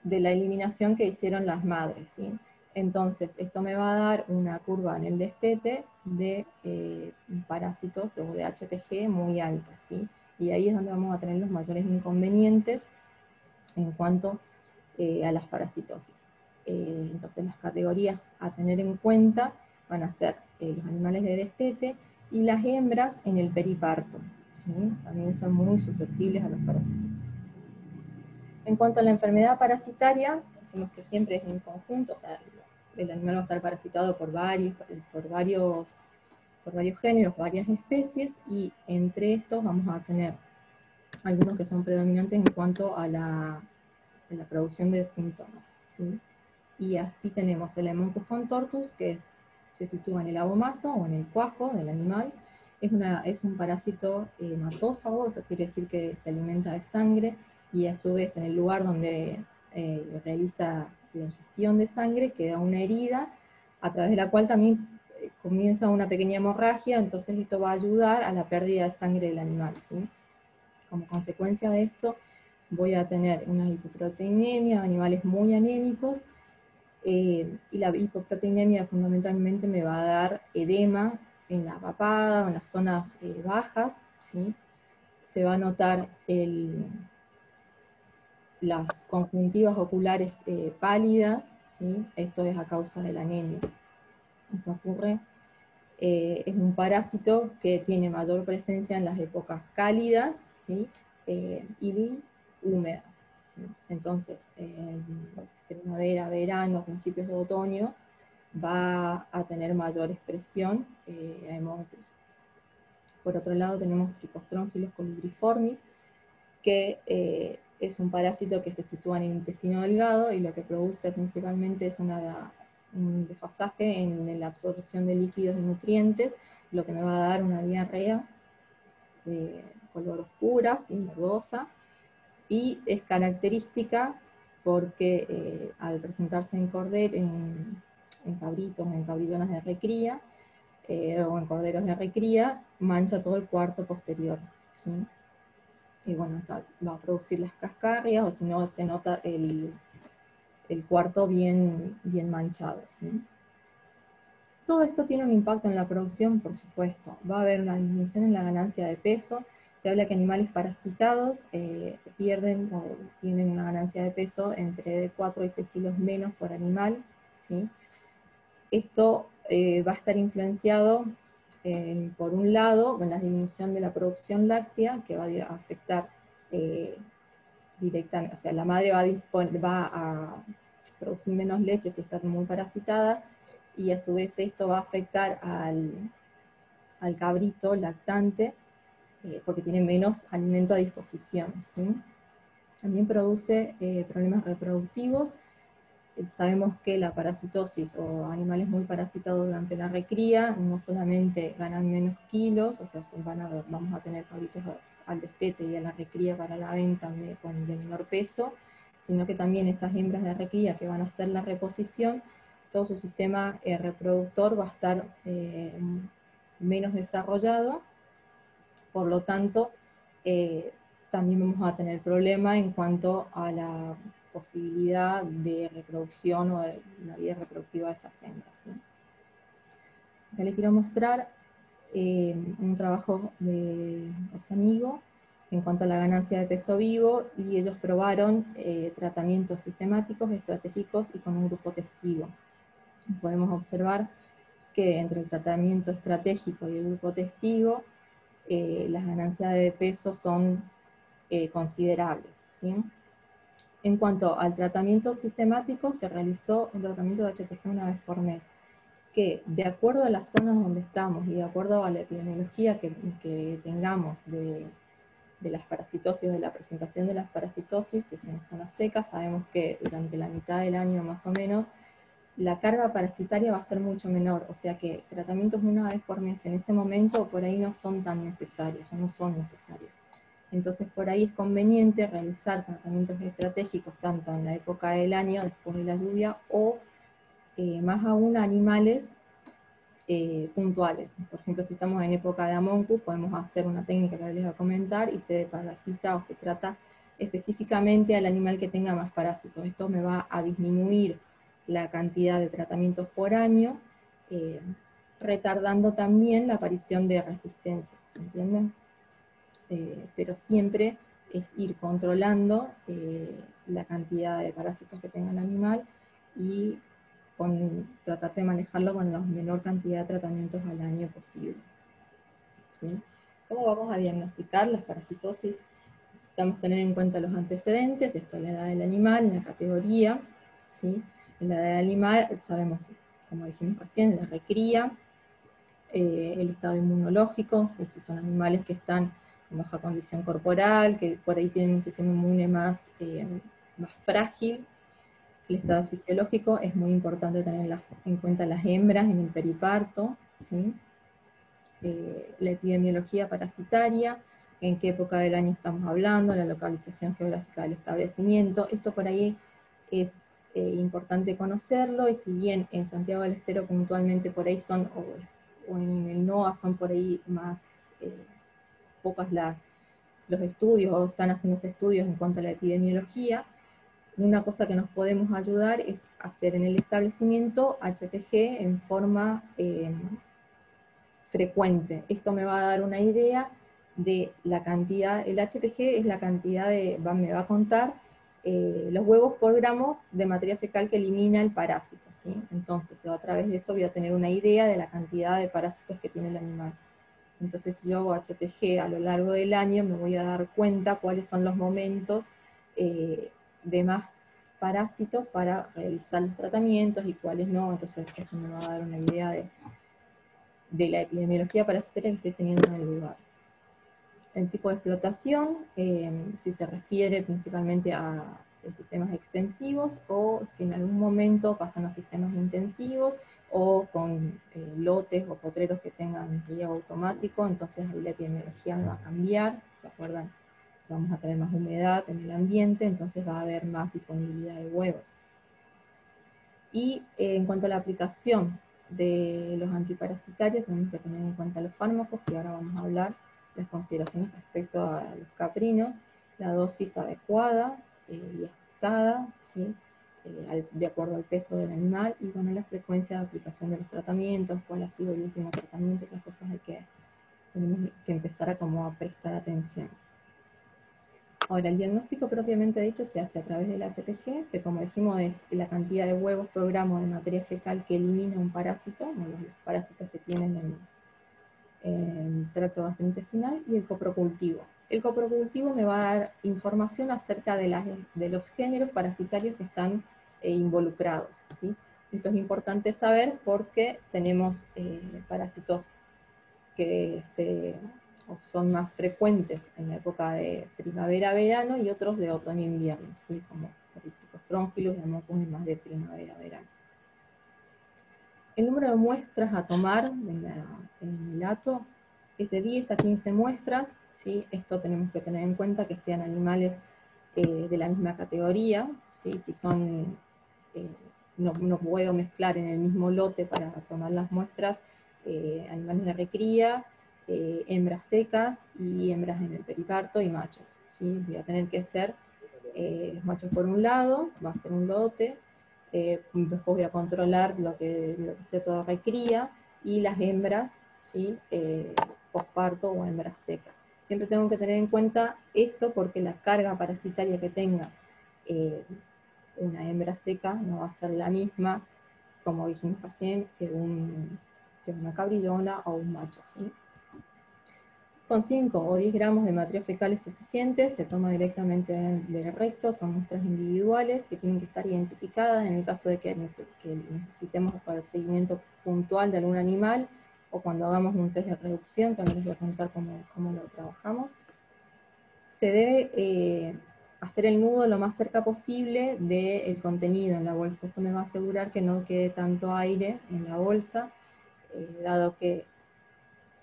la eliminación que hicieron las madres, ¿sí? Entonces, esto me va a dar una curva en el destete de parásitos o de HPG muy alta, ¿sí? Y ahí es donde vamos a tener los mayores inconvenientes en cuanto a las parasitosis. Entonces, las categorías a tener en cuenta van a ser los animales de destete y las hembras en el periparto, ¿sí? También son muy susceptibles a los parásitos. En cuanto a la enfermedad parasitaria, decimos que siempre es en conjunto, o sea, el animal va a estar parasitado por varios géneros, varias especies, y entre estos vamos a tener algunos que son predominantes en cuanto a la producción de síntomas, ¿sí? Y así tenemos el Haemonchus contortus, que se sitúa en el abomaso o en el cuajo del animal. Es un parásito hematófago, esto quiere decir que se alimenta de sangre, y a su vez en el lugar donde realiza la ingestión de sangre queda una herida, a través de la cual también comienza una pequeña hemorragia. Entonces esto va a ayudar a la pérdida de sangre del animal, ¿sí? Como consecuencia de esto voy a tener una hipoproteinemia, animales muy anémicos, y la hipoproteinemia fundamentalmente me va a dar edema en la papada o en las zonas bajas, ¿sí? Se va a notar las conjuntivas oculares pálidas, ¿sí? Esto es a causa de la anemia. Esto ocurre, es un parásito que tiene mayor presencia en las épocas cálidas, ¿sí? Y húmedas, ¿sí? Entonces, en primavera, verano, principios de otoño, va a tener mayor expresión Haemonchus. Por otro lado tenemos Trichostrongylos colubriformis, que es un parásito que se sitúa en el intestino delgado y lo que produce principalmente es un desfasaje en la absorción de líquidos y nutrientes, lo que me va a dar una diarrea de color oscura, sin verdosa, y es característica porque al presentarse en cabritos, en cabritonas de recría, o en corderos de recría, mancha todo el cuarto posterior, ¿sí? Y bueno, va a producir las cascarrias, o si no, se nota el cuarto bien manchado, ¿sí? Todo esto tiene un impacto en la producción, por supuesto. Va a haber una disminución en la ganancia de peso. Se habla que animales parasitados pierden o tienen una ganancia de peso entre 4 y 6 kilos menos por animal, ¿sí? Esto va a estar influenciado, por un lado, en la disminución de la producción láctea, que va a afectar directamente, o sea, la madre va a producir menos leche si está muy parasitada, y a su vez esto va a afectar al cabrito lactante, porque tiene menos alimento a disposición, ¿sí? También produce problemas reproductivos. Sabemos que la parasitosis o animales muy parasitados durante la recría no solamente ganan menos kilos, o sea, vamos a tener cabritos al destete y a la recría para la venta de menor peso, sino que también esas hembras de recría que van a hacer la reposición, todo su sistema reproductor va a estar menos desarrollado, por lo tanto, también vamos a tener problemas en cuanto a la posibilidad de reproducción o de la vida reproductiva de esas hembras, ¿sí? Acá les quiero mostrar un trabajo de Orsanigo en cuanto a la ganancia de peso vivo, y ellos probaron tratamientos sistemáticos, estratégicos y con un grupo testigo. Podemos observar que entre el tratamiento estratégico y el grupo testigo, las ganancias de peso son considerables, ¿sí? En cuanto al tratamiento sistemático, se realizó un tratamiento de HPG una vez por mes, que de acuerdo a las zonas donde estamos y de acuerdo a la epidemiología que tengamos de las parasitosis, de la presentación de las parasitosis, si es una zona seca, sabemos que durante la mitad del año más o menos, la carga parasitaria va a ser mucho menor, o sea que tratamientos una vez por mes en ese momento por ahí no son tan necesarios, o no son necesarios. Entonces por ahí es conveniente realizar tratamientos estratégicos tanto en la época del año, después de la lluvia, o más aún a animales puntuales. Por ejemplo, si estamos en época de Haemonchus, podemos hacer una técnica que les voy a comentar y se parasita o se trata específicamente al animal que tenga más parásitos. Esto me va a disminuir la cantidad de tratamientos por año, retardando también la aparición de resistencia, ¿se entiende? Pero siempre es ir controlando la cantidad de parásitos que tenga el animal y tratar de manejarlo con la menor cantidad de tratamientos al año posible, ¿sí? ¿Cómo vamos a diagnosticar las parasitosis? Necesitamos tener en cuenta los antecedentes, esto es la edad del animal, en la categoría, ¿sí? En la edad del animal sabemos, como dijimos recién, la recría, el estado inmunológico, si son animales que están en baja condición corporal, que por ahí tienen un sistema inmune más frágil. El estado fisiológico es muy importante tener en cuenta las hembras en el periparto, ¿sí? La epidemiología parasitaria, en qué época del año estamos hablando, la localización geográfica del establecimiento, esto por ahí es importante conocerlo, y si bien en Santiago del Estero puntualmente por ahí son, o en el NOA son por ahí más pocas los estudios, o están haciéndose estudios en cuanto a la epidemiología, una cosa que nos podemos ayudar es hacer en el establecimiento HPG en forma frecuente. Esto me va a dar una idea de la cantidad, el HPG es la cantidad me va a contar los huevos por gramo de materia fecal que elimina el parásito, ¿sí? Entonces yo a través de eso voy a tener una idea de la cantidad de parásitos que tiene el animal. Entonces si yo hago HPG a lo largo del año, me voy a dar cuenta cuáles son los momentos demás parásitos para realizar los tratamientos y cuáles no. Entonces eso me va a dar una idea de la epidemiología parasitaria que esté teniendo en el lugar. El tipo de explotación, si se refiere principalmente a sistemas extensivos, o si en algún momento pasan a sistemas intensivos, o con lotes o potreros que tengan riego automático, entonces ahí la epidemiología va a cambiar. ¿Se acuerdan? Vamos a tener más humedad en el ambiente, entonces va a haber más disponibilidad de huevos. Y en cuanto a la aplicación de los antiparasitarios, tenemos que tener en cuenta los fármacos, que ahora vamos a hablar, las consideraciones respecto a los caprinos, la dosis adecuada y ajustada, ¿sí? De acuerdo al peso del animal, y bueno, la frecuencia de aplicación de los tratamientos, cuál ha sido el último tratamiento, esas cosas tenemos que empezar a prestar atención. Ahora, el diagnóstico propiamente dicho se hace a través del HPG, que como dijimos es la cantidad de huevos por gramo de materia fecal que elimina un parásito, los parásitos que tienen en el tracto gastrointestinal, y el coprocultivo. El coprocultivo me va a dar información acerca de los géneros parasitarios que están involucrados, ¿sí? Esto es importante saber porque tenemos parásitos que son más frecuentes en la época de primavera-verano y otros de otoño-invierno, ¿sí? Como Trónchilus y Haemococcus más de primavera-verano. El número de muestras a tomar en el hato es de 10 a 15 muestras, ¿sí? Esto tenemos que tener en cuenta que sean animales de la misma categoría, ¿sí? Si son, no puedo mezclar en el mismo lote para tomar las muestras animales de recría, hembras secas y hembras en el periparto y machos, ¿sí? Voy a tener que hacer los machos por un lado, va a ser un lote, después voy a controlar lo que se toda recría, y las hembras, ¿sí? Posparto o hembras secas. Siempre tengo que tener en cuenta esto porque la carga parasitaria que tenga una hembra seca no va a ser la misma, como dijimos recién, que una cabrillona o un macho, ¿sí? Con 5 o 10 gramos de materia fecal es suficiente, se toma directamente del recto, son muestras individuales que tienen que estar identificadas en el caso de que necesitemos para el seguimiento puntual de algún animal, o cuando hagamos un test de reducción, que ahora les voy a contar cómo lo trabajamos. Se debe hacer el nudo lo más cerca posible del contenido en la bolsa. Esto me va a asegurar que no quede tanto aire en la bolsa, dado que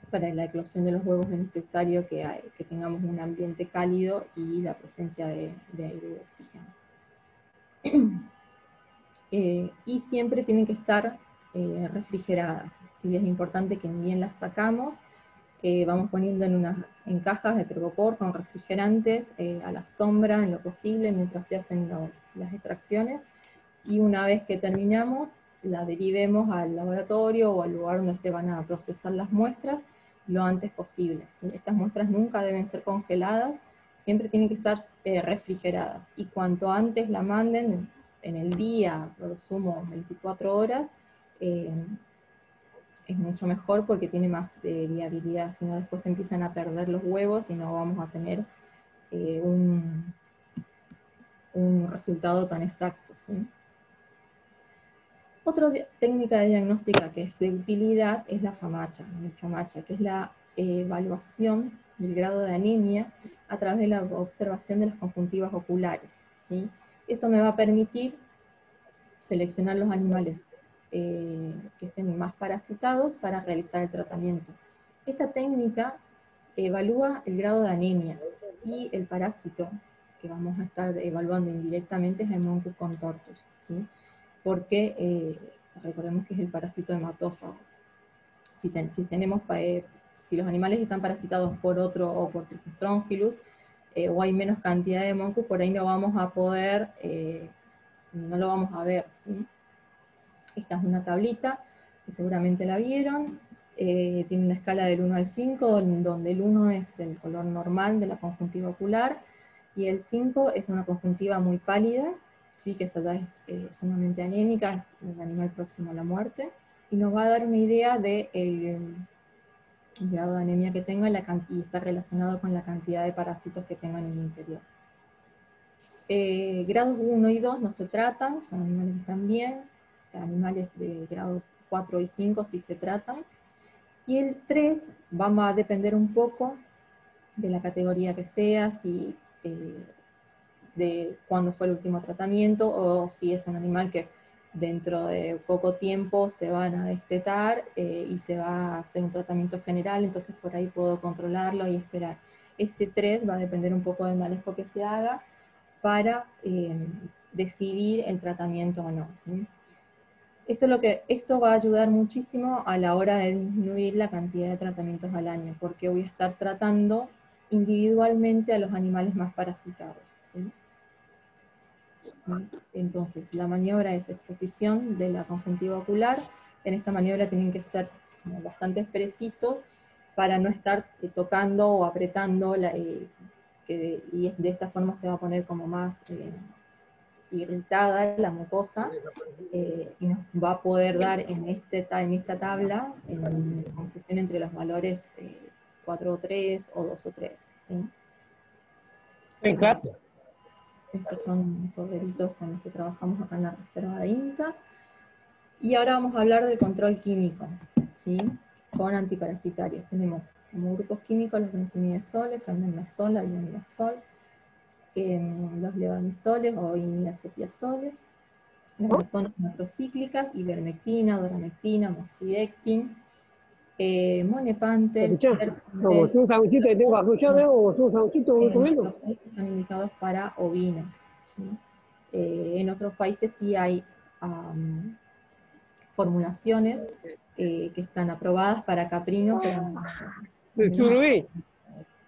para la eclosión de los huevos es necesario que tengamos un ambiente cálido y la presencia de aire y de oxígeno. Y siempre tienen que estar refrigeradas. ¿Sí? Es importante que ni bien las sacamos, vamos poniendo en cajas de tergopor con refrigerantes a la sombra en lo posible mientras se hacen las extracciones, y una vez que terminamos la derivemos al laboratorio o al lugar donde se van a procesar las muestras lo antes posible, ¿sí? Estas muestras nunca deben ser congeladas, siempre tienen que estar refrigeradas, y cuanto antes la manden en el día, por lo sumo 24 horas, es mucho mejor porque tiene más viabilidad, si no después empiezan a perder los huevos y no vamos a tener un resultado tan exacto, ¿sí? Otra técnica de diagnóstica que es de utilidad es la FAMACHA, que es la evaluación del grado de anemia a través de la observación de las conjuntivas oculares, ¿sí? Esto me va a permitir seleccionar los animales que estén más parasitados para realizar el tratamiento. Esta técnica evalúa el grado de anemia, y el parásito que vamos a estar evaluando indirectamente es Haemococcus contortus, ¿sí? Porque recordemos que es el parásito hematófago. Si los animales están parasitados por otro, o por Trónchilus, o hay menos cantidad de Haemococcus, por ahí no vamos a poder, no lo vamos a ver, ¿sí? Esta es una tablita, que seguramente la vieron, tiene una escala del 1 al 5, donde el 1 es el color normal de la conjuntiva ocular, y el 5 es una conjuntiva muy pálida, sí, que esta ya es sumamente anémica, un animal próximo a la muerte, y nos va a dar una idea del grado de anemia que tenga, y está relacionado con la cantidad de parásitos que tenga en el interior. Grados 1 y 2 no se tratan, son animales que están bien, animales de grado 4 y 5 sí se tratan, y el 3 va a depender un poco de la categoría que sea, si de cuándo fue el último tratamiento, o si es un animal que dentro de poco tiempo se van a destetar y se va a hacer un tratamiento general, entonces por ahí puedo controlarlo y esperar. Este 3 va a depender un poco del manejo que se haga para decidir el tratamiento o no, ¿sí? Esto va a ayudar muchísimo a la hora de disminuir la cantidad de tratamientos al año, porque voy a estar tratando individualmente a los animales más parasitados, ¿sí? Entonces, la maniobra es exposición de la conjuntiva ocular. En esta maniobra tienen que ser como bastante precisos para no estar tocando o apretando, y de esta forma se va a poner como más irritada la mucosa, y nos va a poder dar en esta tabla en confusión entre los valores 4 o 3 o 2 o 3. ¿Sí? En clase. Estos son corderitos con los que trabajamos acá en la reserva de INTA. Y ahora vamos a hablar del control químico, ¿sí? Con antiparasitarios. Tenemos como grupos químicos los benzimidazoles, albendazol, albendazol, los levamisoles o imidazopiazoles, las lactonas macrocíclicas, ivermectina, doramectina, moxidectin, monepantel, Están indicados para ovinos, ¿sí? En otros países sí hay formulaciones que están aprobadas para caprinos, pero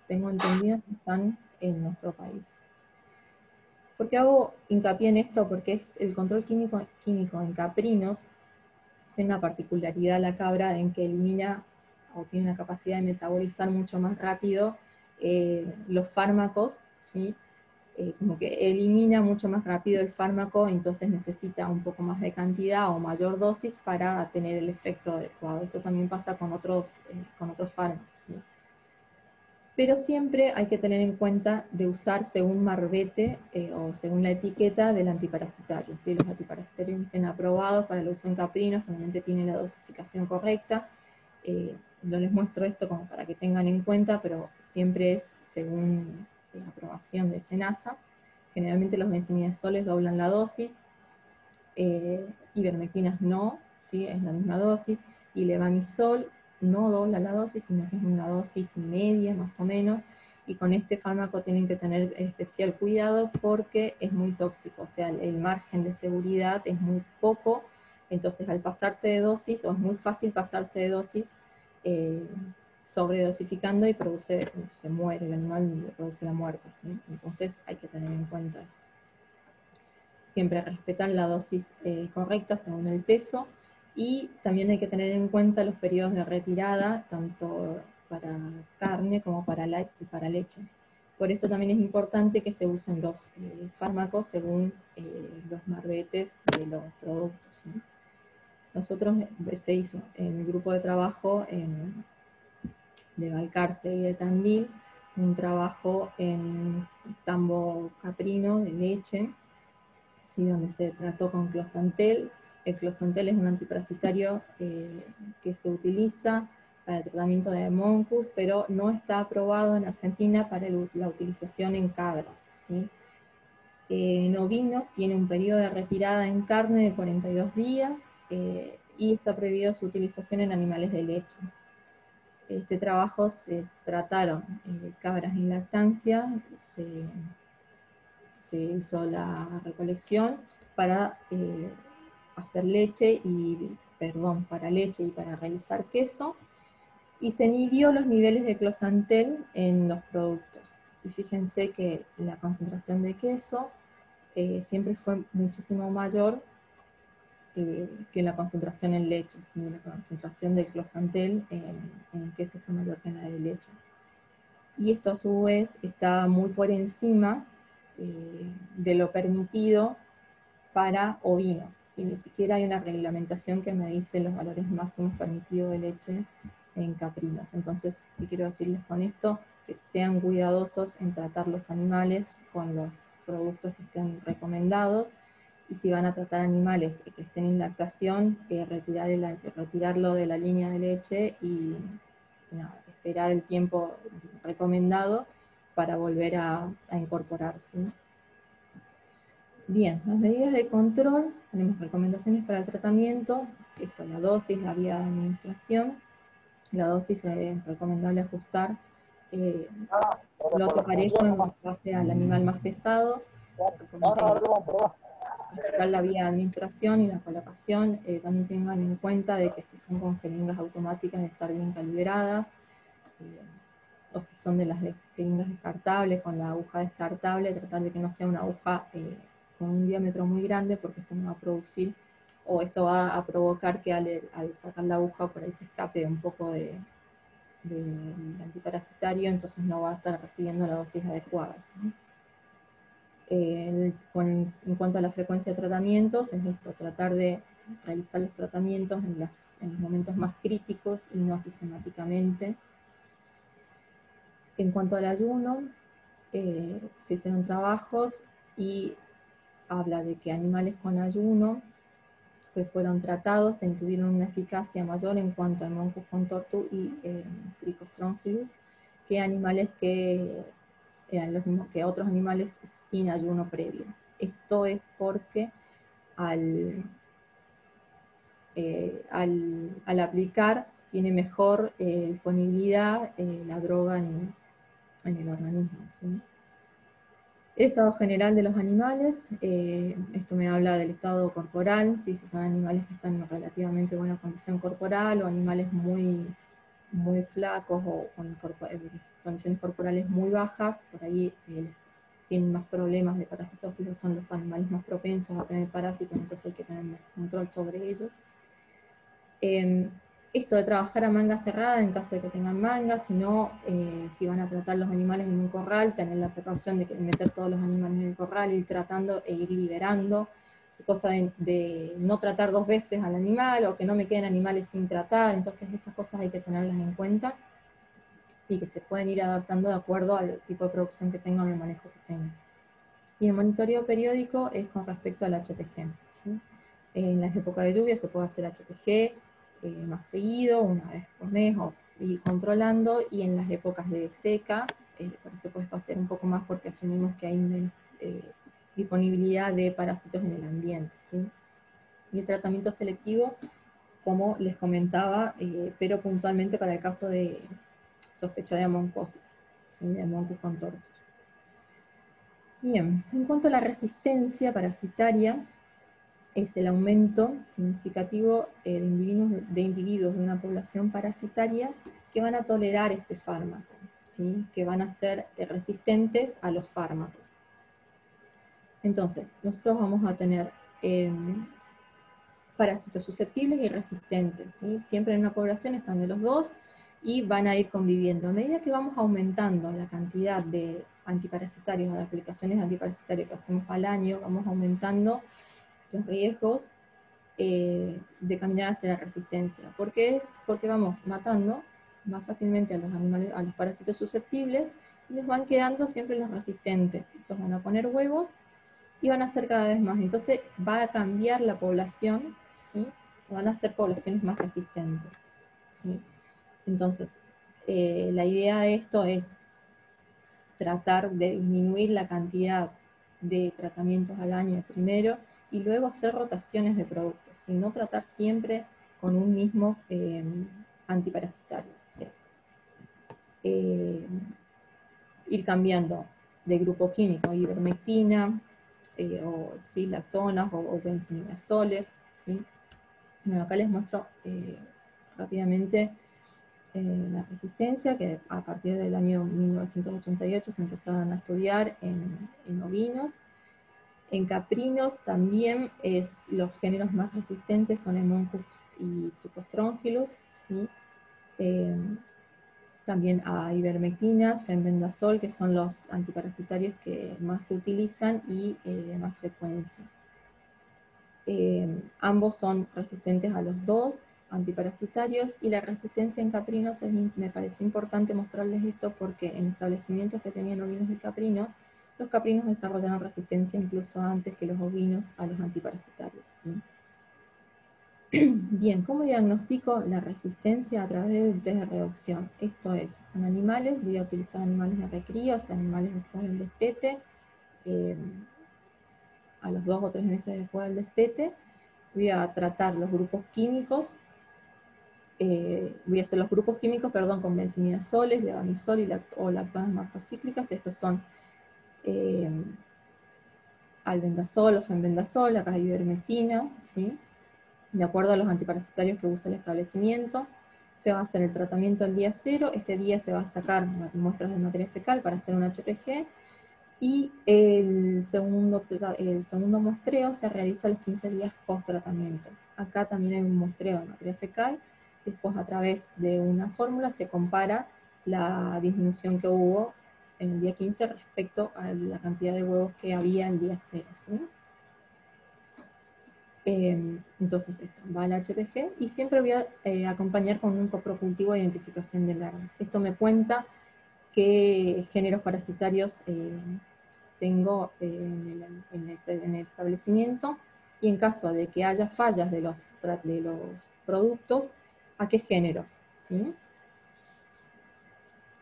tengo entendido que están en nuestro país. ¿Por qué hago hincapié en esto? Porque es el control químico en caprinos tiene una particularidad la cabra en que elimina o tiene una capacidad de metabolizar mucho más rápido los fármacos, ¿sí? Como que elimina mucho más rápido el fármaco, entonces necesita un poco más de cantidad o mayor dosis para tener el efecto adecuado. Esto también pasa con otros fármacos, ¿sí? Pero siempre hay que tener en cuenta de usar según marbete o según la etiqueta del antiparasitario, ¿sí? Los antiparasitarios que estén aprobados para el uso en caprinos generalmente tienen la dosificación correcta. Yo les muestro esto como para que tengan en cuenta, pero siempre es según la aprobación de SENASA. Generalmente los benzimidazoles doblan la dosis, ivermectinas no, ¿sí? Es la misma dosis, y levamisol no dobla la dosis, sino que es una dosis media más o menos, y con este fármaco tienen que tener especial cuidado porque es muy tóxico, o sea, el margen de seguridad es muy poco, entonces al pasarse de dosis, o es muy fácil pasarse de dosis, sobredosificando y se muere el animal y produce la muerte, ¿sí? Entonces hay que tener en cuenta esto. Siempre respetan la dosis correcta según el peso, y también hay que tener en cuenta los periodos de retirada, tanto para carne como para leche. Por esto también es importante que se usen los fármacos según los marbetes de los productos, ¿sí? Nosotros se hizo en el grupo de trabajo de Balcarce y de Tandil, un trabajo en tambo caprino de leche, ¿sí? Donde se trató con closantel. El closantel es un antiparasitario que se utiliza para el tratamiento de Moncus, pero no está aprobado en Argentina para la utilización en cabras, ¿sí? En ovinos tiene un periodo de retirada en carne de 42 días y está prohibido su utilización en animales de leche. Este trabajo se trataron cabras en lactancia, se hizo la recolección para hacer leche y para realizar queso, y se midió los niveles de closantel en los productos. Y fíjense que la concentración de queso siempre fue muchísimo mayor que la concentración en leche, ¿sí? La concentración de closantel en queso fue mayor que en la de leche. Y esto a su vez está muy por encima de lo permitido para ovinos, ¿sí? Ni siquiera hay una reglamentación que me dice los valores máximos permitidos de leche en caprinos. Entonces, ¿qué quiero decirles con esto? Que sean cuidadosos en tratar los animales con los productos que estén recomendados, y si van a tratar animales que estén en lactación, retirarlo de la línea de leche y nada, esperar el tiempo recomendado para volver a incorporarse. Bien, las medidas de control, tenemos recomendaciones para el tratamiento, esto, la dosis, la vía de administración. La dosis es recomendable ajustar lote parejo en base al animal más pesado, ajustar la vía de administración y la colocación. También tengan en cuenta de que si son con jeringas automáticas, de estar bien calibradas, o si son de las jeringas descartables, con la aguja descartable, tratar de que no sea una aguja con un diámetro muy grande, porque esto no va a producir, o esto va a provocar que al sacar la aguja por ahí se escape un poco de antiparasitario, entonces no va a estar recibiendo la dosis adecuada, ¿sí? En cuanto a la frecuencia de tratamientos, es esto, tratar de realizar los tratamientos en los momentos más críticos y no sistemáticamente. En cuanto al ayuno, se hicieron trabajos y habla de que animales con ayuno que fueron tratados tuvieron una eficacia mayor en cuanto a Moncus contortus y Trichos trongylus que animales que eran los mismos que otros animales sin ayuno previo. Esto es porque al aplicar tiene mejor disponibilidad la droga en el organismo, ¿sí? El estado general de los animales, esto me habla del estado corporal, ¿sí? Si son animales que están en relativamente buena condición corporal, o animales muy, muy flacos, o con condiciones corporales muy bajas, por ahí tienen más problemas de parasitosis, son los animales más propensos a tener parásitos, entonces hay que tener control sobre ellos. Esto de trabajar a manga cerrada en caso de que tengan manga, si no, si van a tratar los animales en un corral, tener la precaución de meter todos los animales en el corral, ir tratando e ir liberando, cosa de no tratar 2 veces al animal, o que no me queden animales sin tratar. Entonces estas cosas hay que tenerlas en cuenta, y que se pueden ir adaptando de acuerdo al tipo de producción que tengan o el manejo que tengan. Y el monitoreo periódico es con respecto al HPG, ¿sí? En las épocas de lluvia se puede hacer HPG más seguido, una vez por mes, o ir controlando, y en las épocas de seca, por eso puede espaciar un poco más, porque asumimos que hay menos disponibilidad de parásitos en el ambiente, ¿sí? Y el tratamiento selectivo, como les comentaba, pero puntualmente para el caso de sospecha de amoncosis, ¿sí? De Moncus contortus. Bien, en cuanto a la resistencia parasitaria, es el aumento significativo de individuos de una población parasitaria que van a tolerar este fármaco, ¿sí? Que van a ser resistentes a los fármacos. Entonces, nosotros vamos a tener parásitos susceptibles y resistentes, ¿sí? Siempre en una población están de los dos y van a ir conviviendo. A medida que vamos aumentando la cantidad de antiparasitarios, de aplicaciones antiparasitarias que hacemos al año, vamos aumentando los riesgos de caminar hacia la resistencia. ¿Por qué? Porque vamos matando más fácilmente a los animales, a los parásitos susceptibles, y les van quedando siempre los resistentes. Estos van a poner huevos y van a ser cada vez más. Entonces va a cambiar la población, ¿sí? Se van a hacer poblaciones más resistentes, ¿sí? Entonces, la idea de esto es tratar de disminuir la cantidad de tratamientos al año primero, y luego hacer rotaciones de productos, ¿sí? No tratar siempre con un mismo antiparasitario, ¿sí? Ir cambiando de grupo químico, ivermectina, o ¿sí? Lactonas, o benzimidazole, ¿sí? Bueno, acá les muestro rápidamente la resistencia, que a partir del año 1988 se empezaron a estudiar en ovinos. En caprinos también los géneros más resistentes son el Moncus y Trichos trongylus, ¿sí? También a ivermectinas, fenbendazol, que son los antiparasitarios que más se utilizan y de más frecuencia. Ambos son resistentes a los dos antiparasitarios, y la resistencia en caprinos me pareció importante mostrarles esto, porque en establecimientos que tenían ovinos de caprinos Los caprinos desarrollaron resistencia incluso antes que los ovinos a los antiparasitarios, ¿sí? Bien, ¿cómo diagnostico la resistencia a través del test de reducción? Esto es, en animales, voy a utilizar animales de recrío, o sea, animales después del destete, a los 2 o 3 meses después del destete, voy a tratar los grupos químicos, voy a hacer los grupos químicos, perdón, con benzimidazoles, levamisol o lactonas macrocíclicas. Estos son albendazol o fenbendazol, acá hay ivermectina, ¿sí? De acuerdo a los antiparasitarios que usa el establecimiento. Se va a hacer el tratamiento al día 0, este día se va a sacar muestras de materia fecal para hacer un HPG, y el segundo muestreo se realiza a los 15 días post tratamiento. Acá también hay un muestreo de materia fecal, después a través de una fórmula se compara la disminución que hubo en el día 15 respecto a la cantidad de huevos que había el día 0, ¿sí? Entonces esto va al HPG, y siempre voy a acompañar con un coprocultivo de identificación de larvas. Esto me cuenta qué géneros parasitarios tengo en el establecimiento, y en caso de que haya fallas de los productos, ¿a qué géneros? ¿Sí?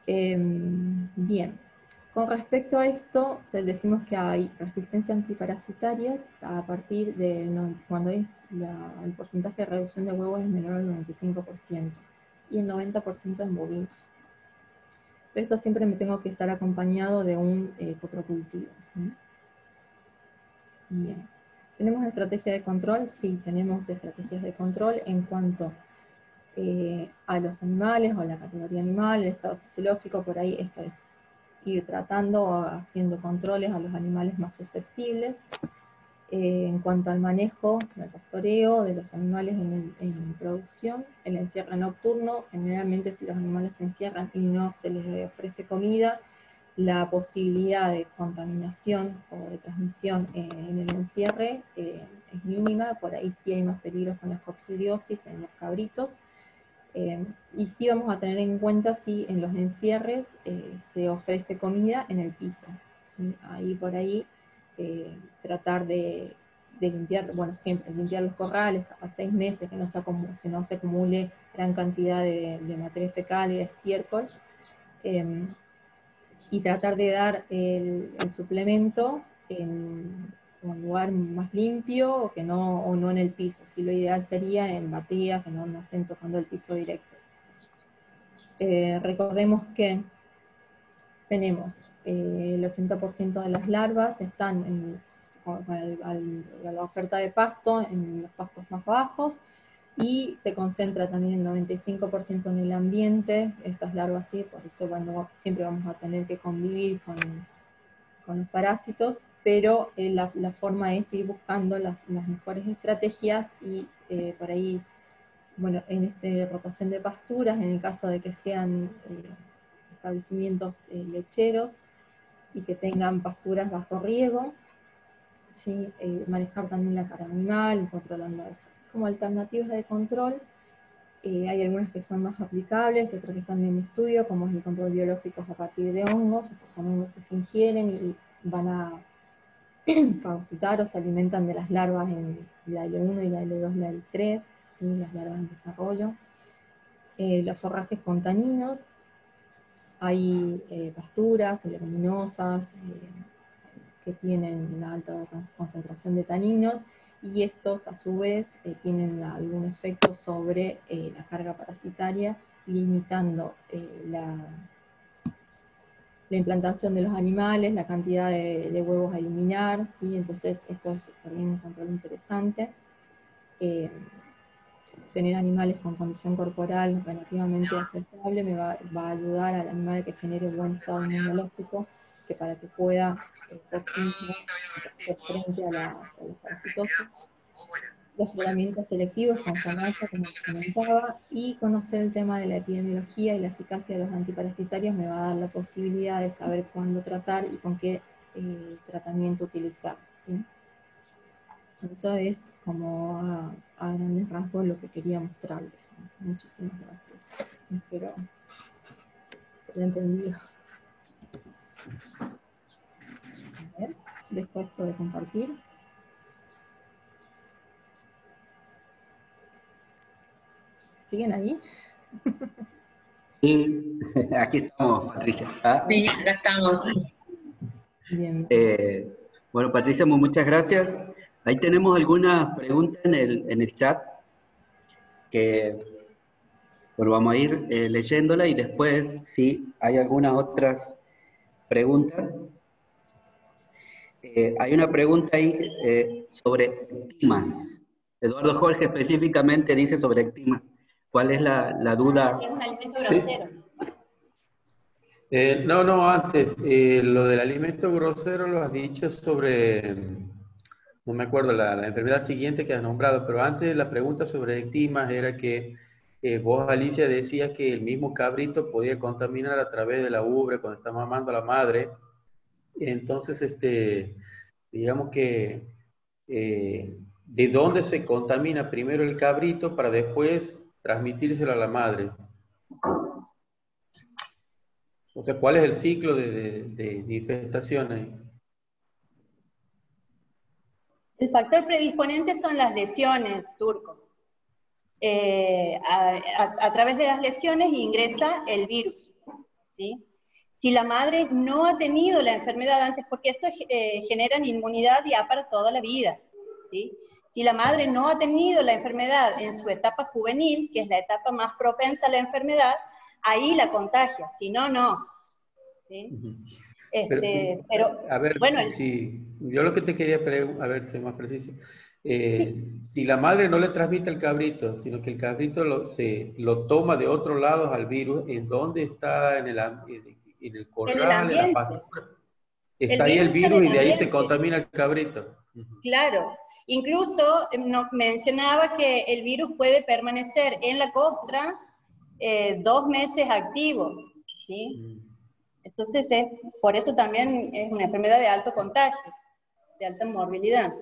Bien, con respecto a esto, decimos que hay resistencia antiparasitarias a partir de cuando el porcentaje de reducción de huevos es menor al 95%, y el 90% en bovinos. Pero esto siempre me tengo que estar acompañado de un coprocultivo, ¿sí? Bien. ¿Tenemos estrategia de control? Sí, tenemos estrategias de control en cuanto a los animales, o la categoría animal, el estado fisiológico. Por ahí esto es ir tratando o haciendo controles a los animales más susceptibles. En cuanto al manejo, el pastoreo de los animales en producción, el encierre nocturno, generalmente si los animales se encierran y no se les ofrece comida, la posibilidad de contaminación o de transmisión en el encierre es mínima. Por ahí sí hay más peligros con la coccidiosis en los cabritos. Y sí vamos a tener en cuenta si en los encierres se ofrece comida en el piso, ¿sí? Ahí por ahí tratar de limpiar, bueno, siempre limpiar los corrales, cada 6 meses, que no se acumule gran cantidad de materia fecal y de estiércol. Y tratar de dar el suplemento en un lugar más limpio, o no en el piso. Si lo ideal sería en bateas, que no estén tocando el piso directo. Recordemos que tenemos el 80% de las larvas están con la oferta de pasto en los pastos más bajos, y se concentra también el 95% en el ambiente, estas larvas, sí, por eso bueno, siempre vamos a tener que convivir con los parásitos, pero la forma es ir buscando las mejores estrategias, y por ahí, bueno, en esta rotación de pasturas, en el caso de que sean establecimientos lecheros y que tengan pasturas bajo riego, ¿sí? Manejar también la carga animal, controlando eso. Como alternativas de control, hay algunas que son más aplicables y otras que están en estudio, como es el control biológico a partir de hongos. Estos son hongos que se ingieren y van a fagocitar o se alimentan de las larvas en la L1 y la L2 y la L3, ¿sí? Las larvas en desarrollo. Los forrajes con taninos, hay pasturas, leguminosas, que tienen una alta concentración de taninos, y estos a su vez tienen algún efecto sobre la carga parasitaria, limitando la implantación de los animales, la cantidad de huevos a eliminar, ¿sí? Entonces esto es también un control interesante. Tener animales con condición corporal relativamente aceptable va a ayudar al animal a que genere un buen estado inmunológico, que para que pueda por sí mismo hacer frente a los parasitosis. Los tratamientos selectivos con farmacia, como comentaba, y conocer el tema de la epidemiología y la eficacia de los antiparasitarios me va a dar la posibilidad de saber cuándo tratar y con qué tratamiento utilizar, ¿sí? Eso es como a grandes rasgos lo que quería mostrarles. Muchísimas gracias. Espero se haya entendido. Dejo esto de compartir. ¿Siguen ahí? Sí, aquí estamos, Patricia. ¿Ah? Sí, acá estamos. Bien. Bueno, Patricia, muchas gracias. Ahí tenemos algunas preguntas en el chat que, bueno, vamos a ir leyéndola y después, si hay algunas otras preguntas. Hay una pregunta ahí sobre ectimas. Eduardo Jorge específicamente dice sobre ectimas. ¿Cuál es la duda? Es un alimento Sí. grosero. No, antes, lo del alimento grosero lo has dicho sobre, no me acuerdo la enfermedad siguiente que has nombrado, pero antes la pregunta sobre ectimas era que vos, Alicia, decías que el mismo cabrito podía contaminar a través de la ubre cuando está mamando a la madre. Entonces, digamos que, ¿de dónde se contamina primero el cabrito para después transmitírselo a la madre? O sea, ¿cuál es el ciclo de infestación ahí? El factor predisponente son las lesiones, Turco. A través de las lesiones ingresa el virus, ¿sí? Si la madre no ha tenido la enfermedad antes, porque esto genera inmunidad ya para toda la vida, ¿sí? Si la madre no ha tenido la enfermedad en su etapa juvenil, que es la etapa más propensa a la enfermedad, ahí la contagia, si no, no. ¿Sí? Pero, a ver, bueno, yo lo que te quería preguntar, a ver, ser más preciso, sí. si la madre no le transmite al cabrito, sino que el cabrito lo toma de otro lado al virus, ¿en dónde está? ¿En el corral, en la pastura? Está ahí el está en virus el y de ahí se ambiente. contamina el cabrito. Claro. Incluso mencionaba que el virus puede permanecer en la costra 2 meses activo, ¿sí? Entonces, por eso también es una enfermedad de alto contagio, de alta morbilidad.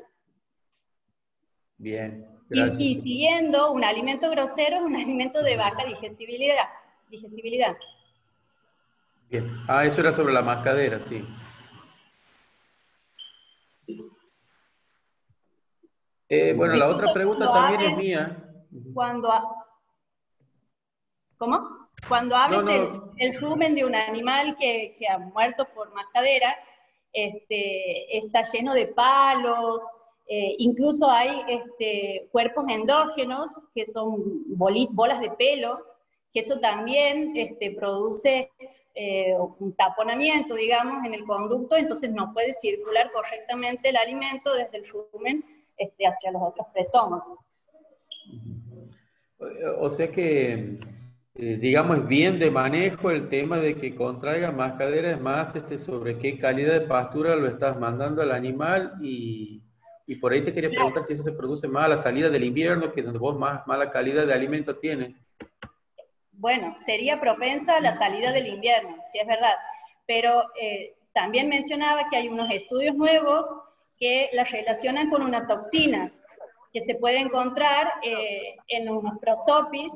Bien, gracias. Y siguiendo, un alimento grosero es un alimento de baja digestibilidad. Bien. Ah, eso era sobre la mascadera, sí. Bueno, la otra pregunta también es mía. ¿Cómo? Cuando abres No. el rumen de un animal que ha muerto por mascadera, está lleno de palos, incluso hay cuerpos endógenos, que son bolas de pelo, que eso también produce un taponamiento, digamos, en el conducto, entonces no puede circular correctamente el alimento desde el rumen hacia los otros prestómagos. O sea que, digamos, es bien de manejo el tema de que contraiga mascadera, es más sobre qué calidad de pastura lo estás mandando al animal y por ahí te quería preguntar si eso se produce más a la salida del invierno, que es donde vos más mala calidad de alimento tienes. Bueno, sería propensa a la salida del invierno, sí es verdad, pero también mencionaba que hay unos estudios nuevos que la relacionan con una toxina que se puede encontrar en unos prosopis,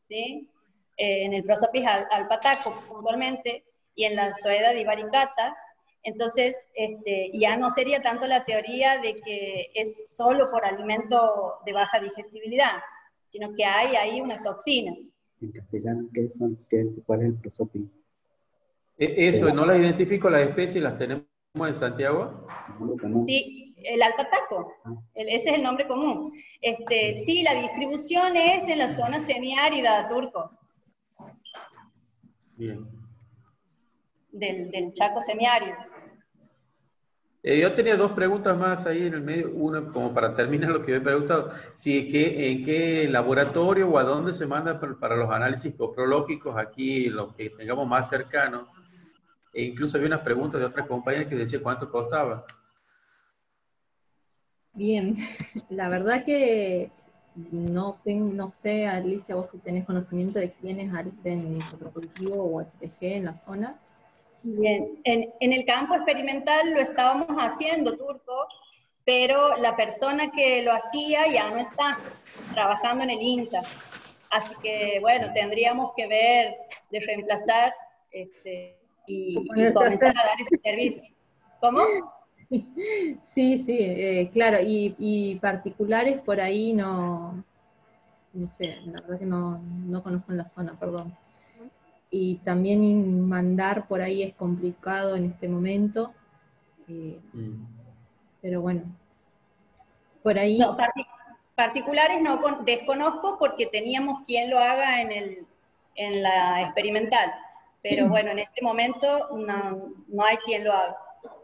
¿sí? En el prosopis alpataco puntualmente, y en la Zoedia divaricata. Entonces, ya no sería tanto la teoría de que es solo por alimento de baja digestibilidad, sino que hay ahí una toxina. En castellano, ¿cuál es el prosopis? Eso, no las identifico las especies, las tenemos en Santiago. Sí, el alpataco, ese es el nombre común. Sí, la distribución es en la zona semiárida, Turco. Bien. Del Chaco semiárido. Yo tenía dos preguntas más ahí en el medio. Una, como para terminar lo que yo he preguntado, si en qué laboratorio o a dónde se manda para los análisis coprológicos aquí, los que tengamos más cercanos. E incluso había unas preguntas de otras compañeras que decía cuánto costaba. Bien, la verdad que no sé, Alicia, vos si tenés conocimiento de quiénes hacen coprocultivo o HTG en la zona. Bien, en el campo experimental lo estábamos haciendo, Turco, pero la persona que lo hacía ya no está trabajando en el INTA. Así que, bueno, tendríamos que ver de reemplazar y comenzar a dar ese servicio. ¿Cómo? Sí, sí, claro, y particulares por ahí no sé, la verdad que no conozco en la zona, perdón. Y también mandar por ahí es complicado en este momento, pero bueno, por ahí... No, particulares no desconozco porque teníamos quien lo haga en la experimental, pero bueno, en este momento no hay quien lo haga.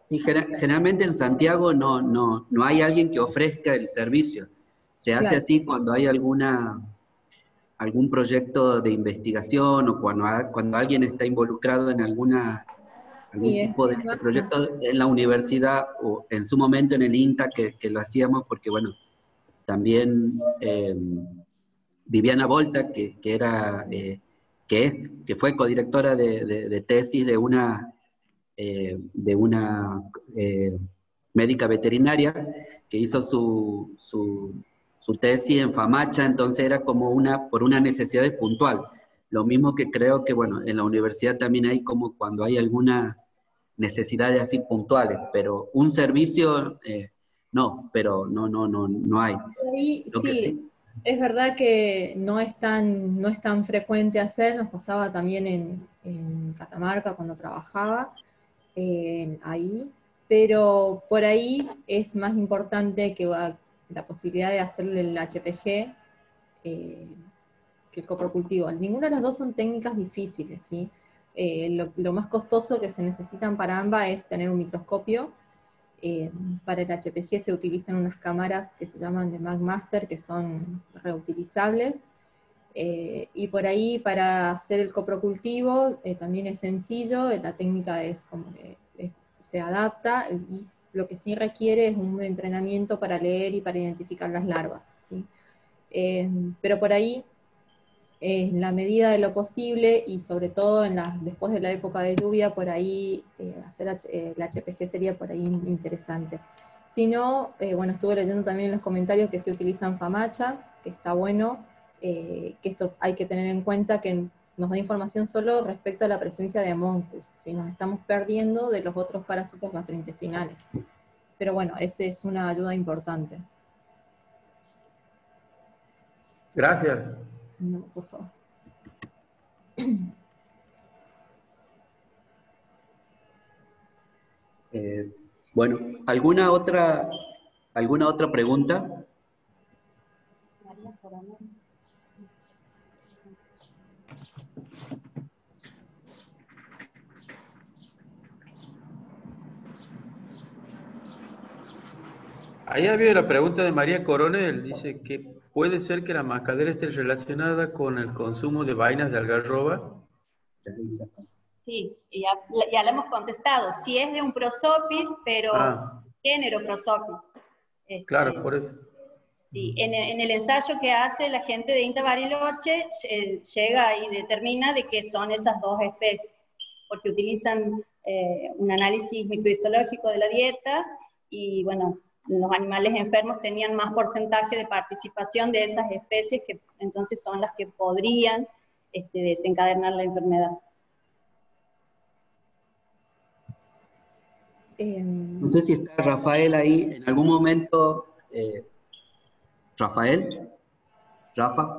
Sí, generalmente en Santiago no hay alguien que ofrezca el servicio. Se hace Claro. así cuando hay algún proyecto de investigación o cuando alguien está involucrado en algún Y tipo de es más, proyecto en la universidad o en su momento en el INTA que lo hacíamos porque, bueno, también Viviana Volta, que fue codirectora de tesis de una médica veterinaria que hizo su tesis en Famacha, entonces era como por una necesidad puntual. Lo mismo que creo que, bueno, en la universidad también hay como cuando hay algunas necesidades así puntuales, pero un servicio, no, pero no hay. por ahí Lo que sí, sí, es verdad que no es tan frecuente hacer, nos pasaba también en Catamarca cuando trabajaba ahí, pero por ahí es más importante que la posibilidad de hacerle el HPG que el coprocultivo. Ninguna de las dos son técnicas difíciles, ¿sí? Lo más costoso que se necesitan para ambas es tener un microscopio. Para el HPG se utilizan unas cámaras que se llaman de MagMaster, que son reutilizables. Y por ahí para hacer el coprocultivo también es sencillo, la técnica es como que se adapta, y lo que sí requiere es un entrenamiento para leer y para identificar las larvas, ¿sí? Pero por ahí, en la medida de lo posible, y sobre todo después de la época de lluvia, por ahí hacer el HPG sería por ahí interesante. Si no, bueno, estuve leyendo también en los comentarios que se utilizan Famacha, que está bueno, que esto hay que tener en cuenta que nos da información solo respecto a la presencia de Homunculus, si nos estamos perdiendo de los otros parásitos gastrointestinales. Pero bueno, esa es una ayuda importante. Gracias. No, por favor. bueno, ¿alguna otra pregunta? Ahí había la pregunta de María Coronel, dice que puede ser que la mascadera esté relacionada con el consumo de vainas de algarroba. Sí, ya la hemos contestado. Sí es de un prosopis, pero género prosopis. Claro, por eso. Sí, en el ensayo que hace la gente de INTA Bariloche, llega y determina de que son esas dos especies, porque utilizan un análisis microhistológico de la dieta, y bueno, los animales enfermos tenían más porcentaje de participación de esas especies, que entonces son las que podrían desencadenar la enfermedad. No sé si está Rafael ahí en algún momento. Rafael, Rafa.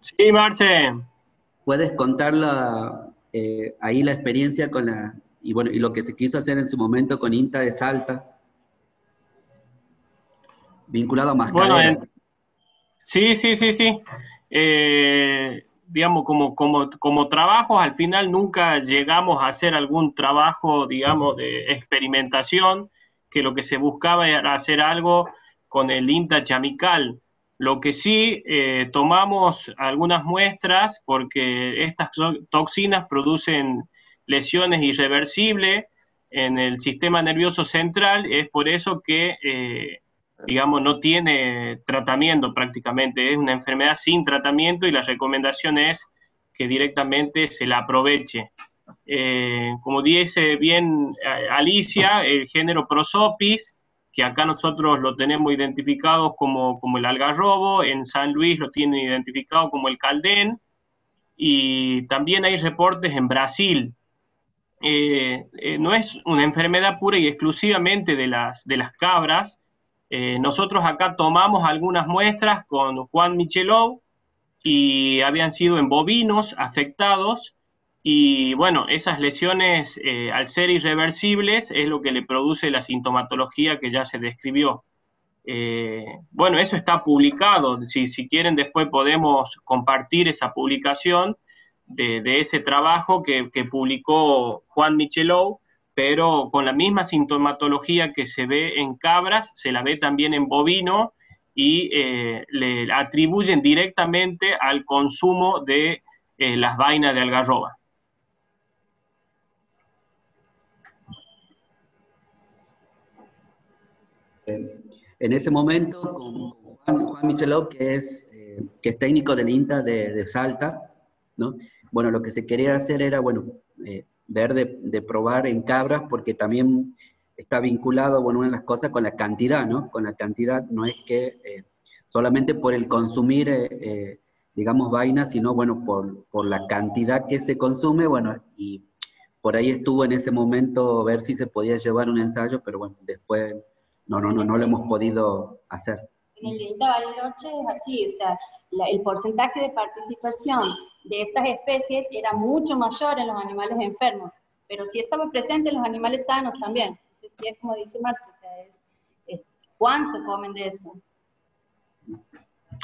Sí, Marce. ¿Puedes contar ahí la experiencia y lo que se quiso hacer en su momento con INTA de Salta, vinculado a mascadera? Bueno, sí. Digamos, como trabajos, al final nunca llegamos a hacer algún trabajo, digamos, de experimentación, que lo que se buscaba era hacer algo con el INTA chamical. Lo que sí, tomamos algunas muestras porque estas toxinas producen lesiones irreversibles en el sistema nervioso central. Es por eso que digamos, no tiene tratamiento prácticamente, es una enfermedad sin tratamiento, y la recomendación es que directamente se la aproveche. Como dice bien Alicia, el género Prosopis, que acá nosotros lo tenemos identificado como el algarrobo, en San Luis lo tienen identificado como el caldén, y también hay reportes en Brasil. no es una enfermedad pura y exclusivamente de las cabras. Nosotros acá tomamos algunas muestras con Juan Michelov y habían sido en bovinos afectados, y bueno, esas lesiones al ser irreversibles es lo que le produce la sintomatología que ya se describió. Bueno, eso está publicado, si quieren después podemos compartir esa publicación de ese trabajo que publicó Juan Michelov, pero con la misma sintomatología que se ve en cabras, se la ve también en bovino, y le atribuyen directamente al consumo de las vainas de algarroba. En ese momento, con Juan Michelov, que es técnico del INTA de Salta, ¿no? Bueno, lo que se quería hacer era, bueno, ver de probar en cabras, porque también está vinculado, bueno, una de las cosas con la cantidad, ¿no? Con la cantidad, no es que solamente por el consumir, digamos, vainas, sino, bueno, por la cantidad que se consume, bueno, y por ahí estuvo en ese momento ver si se podía llevar un ensayo, pero bueno, después no lo hemos podido hacer. En el INTA Bariloche es así, o sea, el porcentaje de participación de estas especies era mucho mayor en los animales enfermos, pero sí estaba presente en los animales sanos también. Entonces, sí es como dice Marcio, o sea, ¿cuánto comen de eso?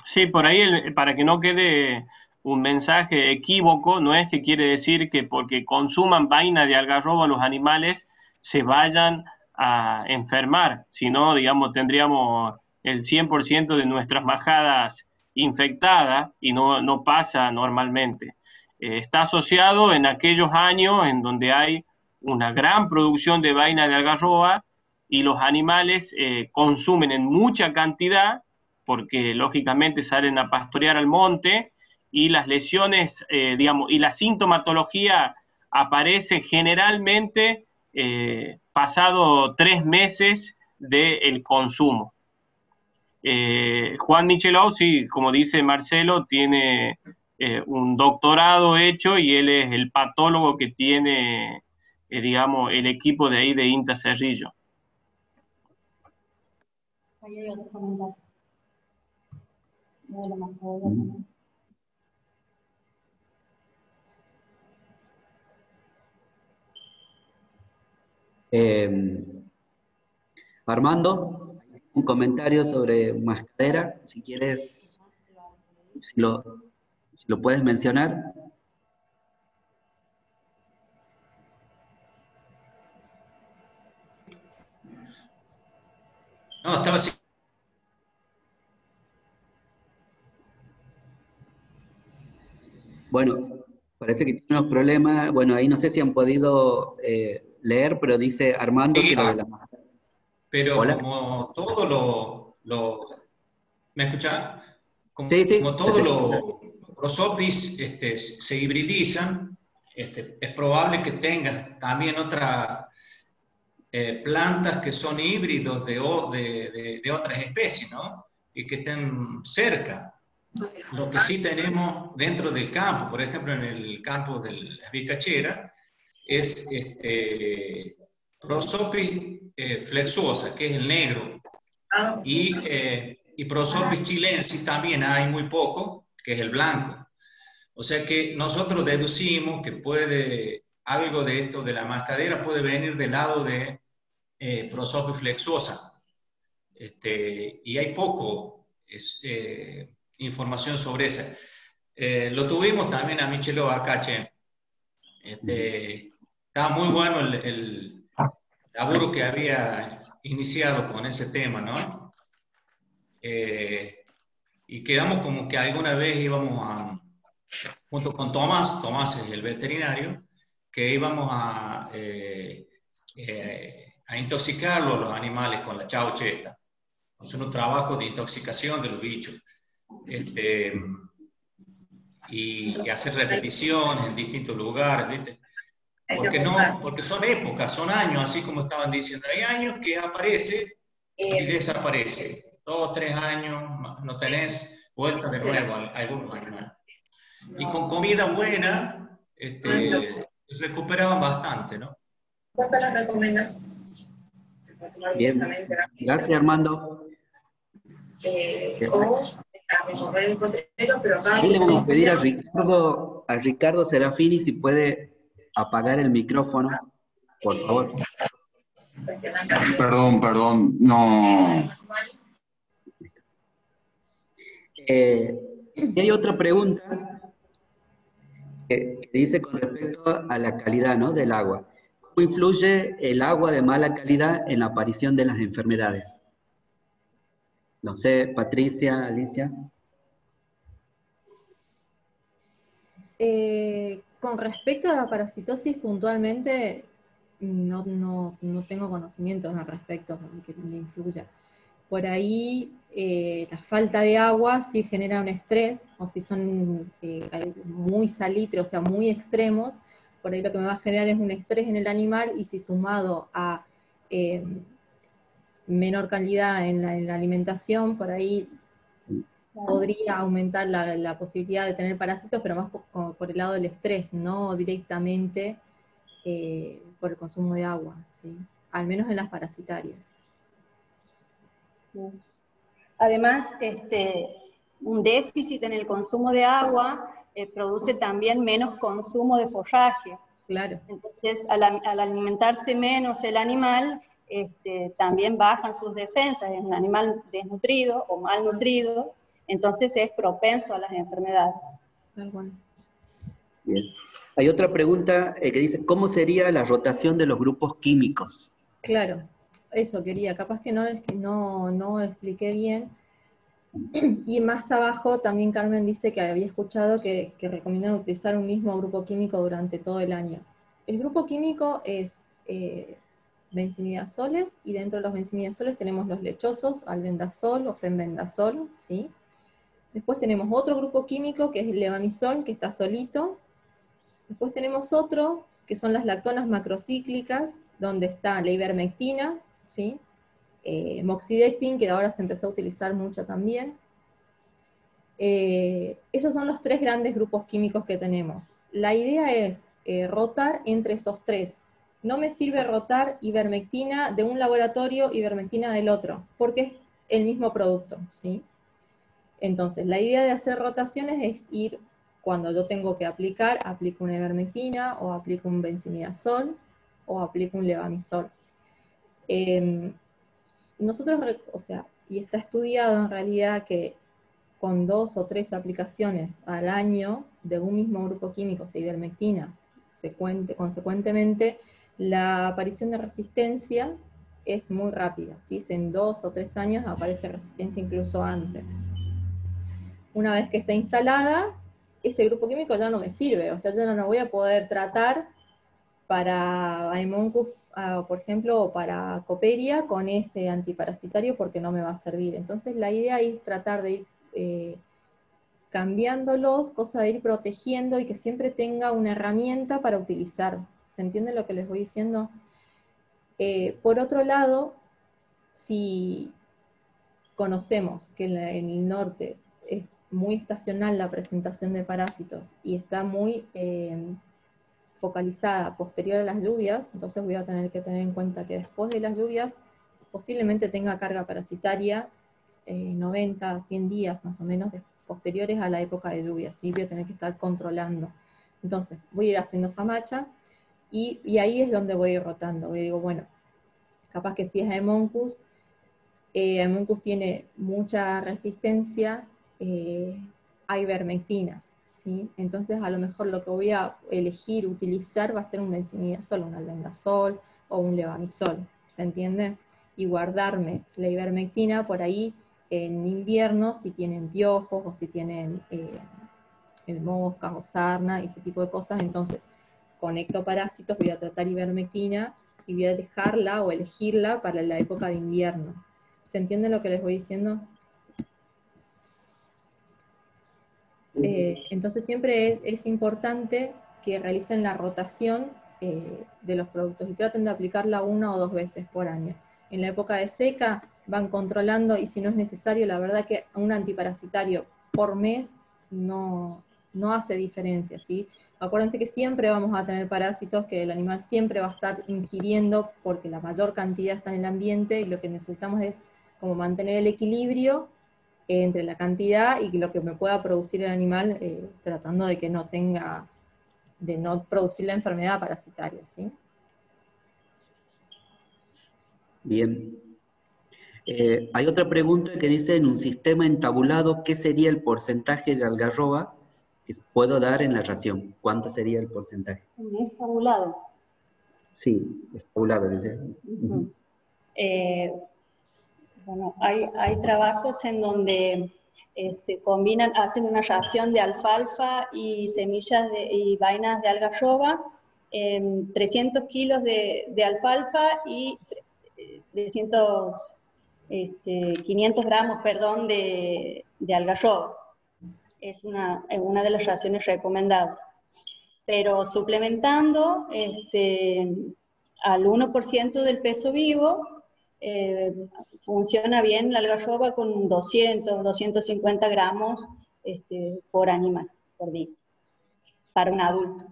Sí, por ahí, para que no quede un mensaje equívoco, no es que quiere decir que porque consuman vaina de algarroba los animales se vayan a enfermar, sino, digamos, tendríamos el 100% de nuestras majadas infectadas, y no pasa normalmente. Está asociado en aquellos años en donde hay una gran producción de vaina de algarroba y los animales consumen en mucha cantidad, porque lógicamente salen a pastorear al monte, y las lesiones, digamos, y la sintomatología aparece generalmente pasado 3 meses del consumo. Juan Michelov, sí, como dice Marcelo, tiene un doctorado hecho, y él es el patólogo que tiene, digamos, el equipo de ahí de INTA Cerrillo. Ahí hay otro comentario. Armando, un comentario sobre mascadera, si quieres, si lo puedes mencionar. No, estaba así. Bueno, parece que tiene unos problemas. Bueno, ahí no sé si han podido leer, pero dice Armando que lo de la mascadera. Pero ¿Hola? como todo ¿me escuchan? Como, Sí, como todos los prosopis se hibridizan, es probable que tengas también otras plantas que son híbridos de otras especies, ¿no? Y que estén cerca. Lo que sí tenemos dentro del campo, por ejemplo, en el campo de la vizcachera, es Prosopis flexuosa, que es el negro, y Prosopis chilensis también hay muy poco, que es el blanco. O sea que nosotros deducimos que algo de esto de la mascadera puede venir del lado de Prosopis flexuosa. Y hay poco información sobre esa. Lo tuvimos también a Michelov acá, che. Estaba muy bueno el laburo que había iniciado con ese tema, ¿no? Y quedamos como que alguna vez íbamos junto con Tomás es el veterinario, que íbamos a intoxicarlo a los animales con la chaucha esta. Hacer un trabajo de intoxicación de los bichos. Y hacer repeticiones en distintos lugares, ¿viste? Porque son épocas, son años, así como estaban diciendo. Hay años que aparece y desaparece. 2 o 3 años no tenés vuelta de nuevo a algunos animales. Y con comida buena, recuperaban bastante, ¿no? ¿Cuántas las recomiendas? Bien, gracias Armando. O a recorrer el potrero, pero acá... Ahí le vamos a pedir a Ricardo Serafini si puede apagar el micrófono, por favor. Perdón, no. Y hay otra pregunta que dice con respecto a la calidad, ¿no?, del agua. ¿Cómo influye el agua de mala calidad en la aparición de las enfermedades? No sé, Patricia, Alicia. Con respecto a la parasitosis puntualmente, no tengo conocimientos al respecto que me influya. Por ahí la falta de agua sí genera un estrés, o si son muy salitres, o sea, muy extremos, por ahí lo que me va a generar es un estrés en el animal, y si sumado a menor calidad en la alimentación, por ahí podría aumentar la posibilidad de tener parásitos, pero más por el lado del estrés, no directamente por el consumo de agua, ¿sí? Al menos en las parasitarias. Además, un déficit en el consumo de agua produce también menos consumo de forraje. Claro. Entonces, al alimentarse menos el animal, también bajan sus defensas. Es un animal desnutrido o malnutrido, entonces es propenso a las enfermedades. Bien. Hay otra pregunta que dice, ¿cómo sería la rotación de los grupos químicos? Claro, eso quería, capaz que no expliqué bien. Y más abajo también Carmen dice que había escuchado que recomiendan utilizar un mismo grupo químico durante todo el año. El grupo químico es benzimidazoles, y dentro de los benzimidazoles tenemos los lechosos, albendazol o fenbendazol, ¿sí? Después tenemos otro grupo químico que es el levamisol, que está solito. Después tenemos otro, que son las lactonas macrocíclicas, donde está la ivermectina, ¿sí? Moxidectin, que ahora se empezó a utilizar mucho también. Esos son los tres grandes grupos químicos que tenemos. La idea es rotar entre esos tres. No me sirve rotar ivermectina de un laboratorio, ivermectina del otro, porque es el mismo producto, ¿sí? Entonces, la idea de hacer rotaciones es ir, cuando yo tengo que aplicar, aplico una ivermectina, o aplico un benzimidazol, o aplico un levamisol. Nosotros, o sea, y está estudiado en realidad que con 2 o 3 aplicaciones al año de un mismo grupo químico, o sea, ivermectina, consecuentemente, la aparición de resistencia es muy rápida, ¿sí? En 2 o 3 años aparece resistencia incluso antes. Una vez que está instalada, ese grupo químico ya no me sirve, o sea, yo no lo voy a poder tratar para Haemonchus, por ejemplo, o para Coperia con ese antiparasitario, porque no me va a servir. Entonces la idea es tratar de ir cambiándolos, cosa de ir protegiendo y que siempre tenga una herramienta para utilizar. ¿Se entiende lo que les voy diciendo? Por otro lado, si conocemos que en el norte es muy estacional la presentación de parásitos y está muy focalizada posterior a las lluvias, entonces voy a tener que tener en cuenta que después de las lluvias posiblemente tenga carga parasitaria 90 a 100 días más o menos posteriores a la época de lluvias, ¿sí? Voy a tener que estar controlando. Entonces voy a ir haciendo famacha y ahí es donde voy a ir rotando. Voy a digo, bueno, capaz que si es Haemonchus, Haemonchus tiene mucha resistencia a ivermectinas, ¿sí? Entonces a lo mejor lo que voy a elegir utilizar va a ser un benzimidazol, un albendazol o un levamisol, ¿se entiende? Y guardarme la ivermectina por ahí en invierno si tienen piojos o si tienen moscas o sarna y ese tipo de cosas. Entonces con ectoparásitos voy a tratar ivermectina y voy a dejarla o elegirla para la época de invierno. ¿Se entiende lo que les voy diciendo? Entonces siempre es importante que realicen la rotación de los productos y traten de aplicarla 1 o 2 veces por año. En la época de seca van controlando, y si no es necesario, la verdad que un antiparasitario por mes no hace diferencia, ¿sí? Acuérdense que siempre vamos a tener parásitos que el animal siempre va a estar ingiriendo porque la mayor cantidad está en el ambiente y lo que necesitamos es como mantener el equilibrio entre la cantidad y lo que me pueda producir el animal, tratando de que no producir la enfermedad parasitaria, ¿sí? Bien. Hay otra pregunta que dice, en un sistema entabulado, ¿qué sería el porcentaje de algarroba que puedo dar en la ración? ¿Cuánto sería el porcentaje? Es tabulado. Sí, es tabulado. Dice. Uh-huh. Bueno, hay trabajos en donde hacen una ración de alfalfa y semillas y vainas de algarroba, 300 kilos de alfalfa y 500 gramos, perdón, de algarroba. Es una de las raciones recomendadas. Pero suplementando al 1% del peso vivo, funciona bien la algarroba con 200, 250 gramos por animal, por día, para un adulto.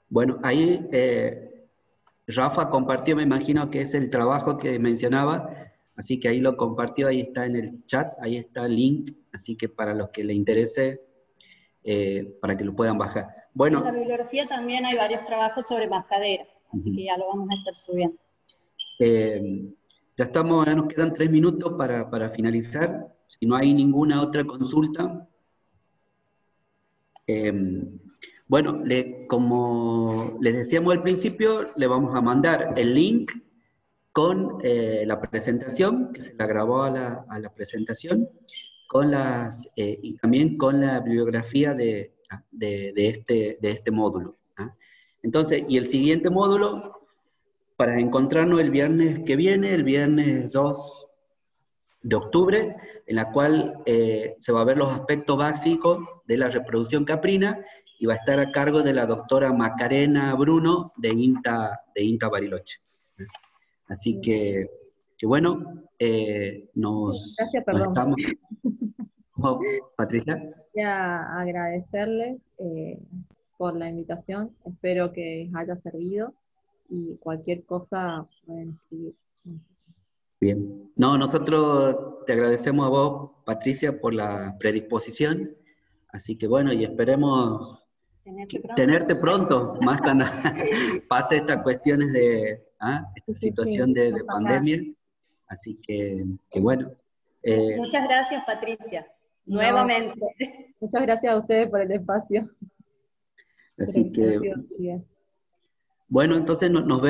Bueno, ahí Rafa compartió, me imagino que es el trabajo que mencionaba, así que ahí lo compartió, ahí está en el chat, ahí está el link, así que para los que les interese, para que lo puedan bajar. Bueno, en la bibliografía también hay varios trabajos sobre mascadera, así que ya lo vamos a estar subiendo. Ya nos quedan 3 minutos para finalizar. Si no hay ninguna otra consulta. Bueno, como les decíamos al principio, le vamos a mandar el link con la presentación, que se la grabó a la presentación, y también con la bibliografía de este módulo. ¿Ah? Entonces, y el siguiente módulo, para encontrarnos el viernes que viene, el viernes 2 de octubre, en la cual se va a ver los aspectos básicos de la reproducción caprina, y va a estar a cargo de la doctora Macarena Bruno de INTA Bariloche. Así que bueno, nos estamos... ¿Cómo, Patricia? Quería agradecerles por la invitación, espero que haya servido y cualquier cosa pueden escribir. Bien. No, nosotros te agradecemos a vos, Patricia, por la predisposición, así que bueno, y esperemos tenerte pronto, más cuando pase estas cuestiones esta situación de pandemia, así que bueno. Muchas gracias, Patricia. Nuevamente. Muchas gracias a ustedes por el espacio. Así que, bueno, entonces nos vemos.